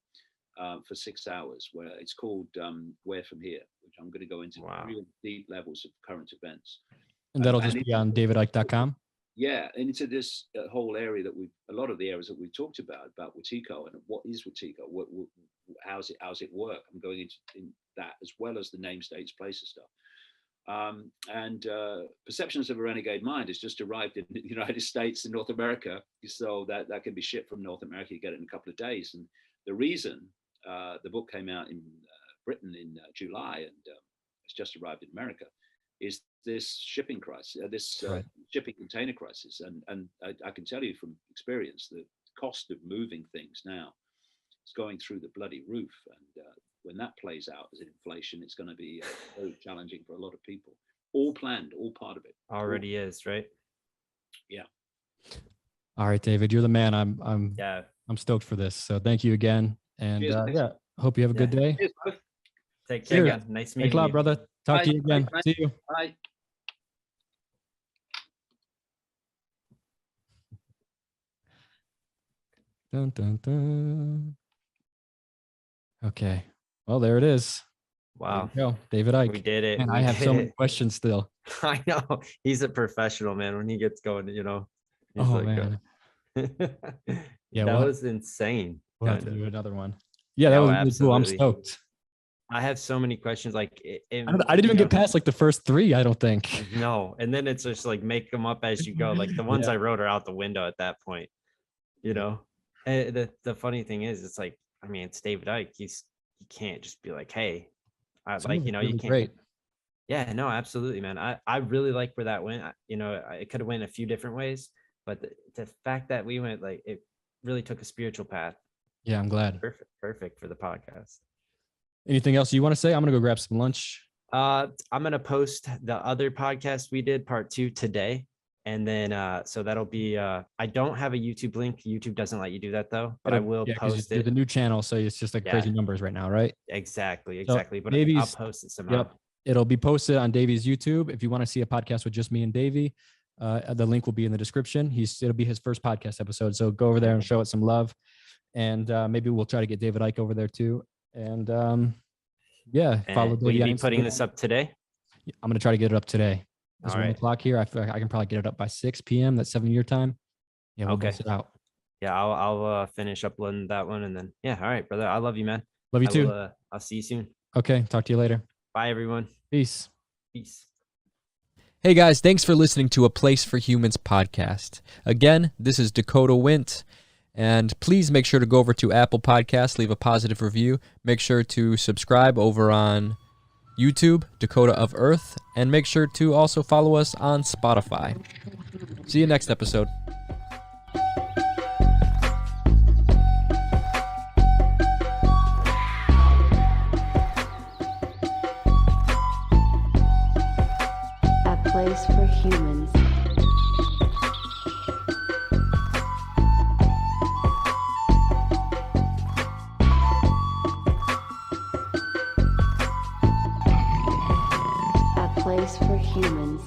for 6 hours, where it's called Where From Here, which I'm going to go into real deep levels of current events. And that'll just be on davidicke.com. Yeah, and into this whole area that a lot of the areas that we've talked about Wetiko and what is Wetiko, how's it work. I'm going into that, as well as the name, states, places stuff. And Perceptions of a Renegade Mind has just arrived in the United States and North America, so that can be shipped from North America. You get it in a couple of days. And the reason the book came out in Britain in July and it's just arrived in America is this shipping crisis, shipping container crisis. And I can tell you from experience, the cost of moving things now is going through the bloody roof. And when that plays out as inflation, it's going to be very challenging for a lot of people. All planned, all part of it. Already is, right? Yeah. All right, David, you're the man. I'm stoked for this. So thank you again. And Cheers, hope you have a good day. Cheers, both. Take care, Cheers. again. Nice Thanks meeting a lot, you. brother. Talk to you again. Bye. See you. Bye. Dun, dun, dun. Okay. Well, there it is. Wow. There you go. David Icke. We did it. And We I have did so many it. questions still. I know. He's a professional, man. When he gets going, he's Oh, like, man. Yeah, that what? was insane. We'll have to kinda. do another one. Yeah, that No, was really cool. I'm absolutely. stoked. I have so many questions. Like, I didn't even get past like the first 3, I don't think. No, and then it's just like make them up as you go. Like the ones Yeah. I wrote are out the window at that point. And the funny thing is, it's like, I mean, it's David Icke. You can't just be like, hey, Some of it's you really can't. great. Yeah, no, absolutely, man. I really like where that went. It could have went a few different ways, but the fact that we went, like, it really took a spiritual path. Yeah, I'm glad. Perfect for the podcast. Anything else you want to say? I'm gonna go grab some lunch. I'm gonna post the other podcast we did, part 2, today. And then so that'll be I don't have a YouTube link. YouTube doesn't let you do that though, but I will post it. The new channel, so it's just like crazy numbers right now, right? Exactly. So But I'll post it somehow. Yep. It'll be posted on Davy's YouTube. If you want to see a podcast with just me and Davy, The link will be in the description. It'll be his first podcast episode. So go over there and show it some love. And maybe we'll try to get David Icke over there too. And follow Will you David be on putting Instagram. this up today? I'm going to try to get it up today. It's All 1 right. o'clock here. I feel like I can probably get it up by 6 p.m. That's 7 your time. Yeah, we'll Okay. bust it out. Yeah, I'll finish uploading that one, and then all right, brother. I love you, man. Love you too. I'll see you soon. Okay. Talk to you later. Bye, everyone. Peace. Peace. Hey guys, thanks for listening to A Place for Humans podcast. Again, this is Dakota Wint, and please make sure to go over to Apple Podcasts, leave a positive review. Make sure to subscribe over on YouTube, Dakota of Earth, and make sure to also follow us on Spotify. See you next episode. A place for humans. A place for humans.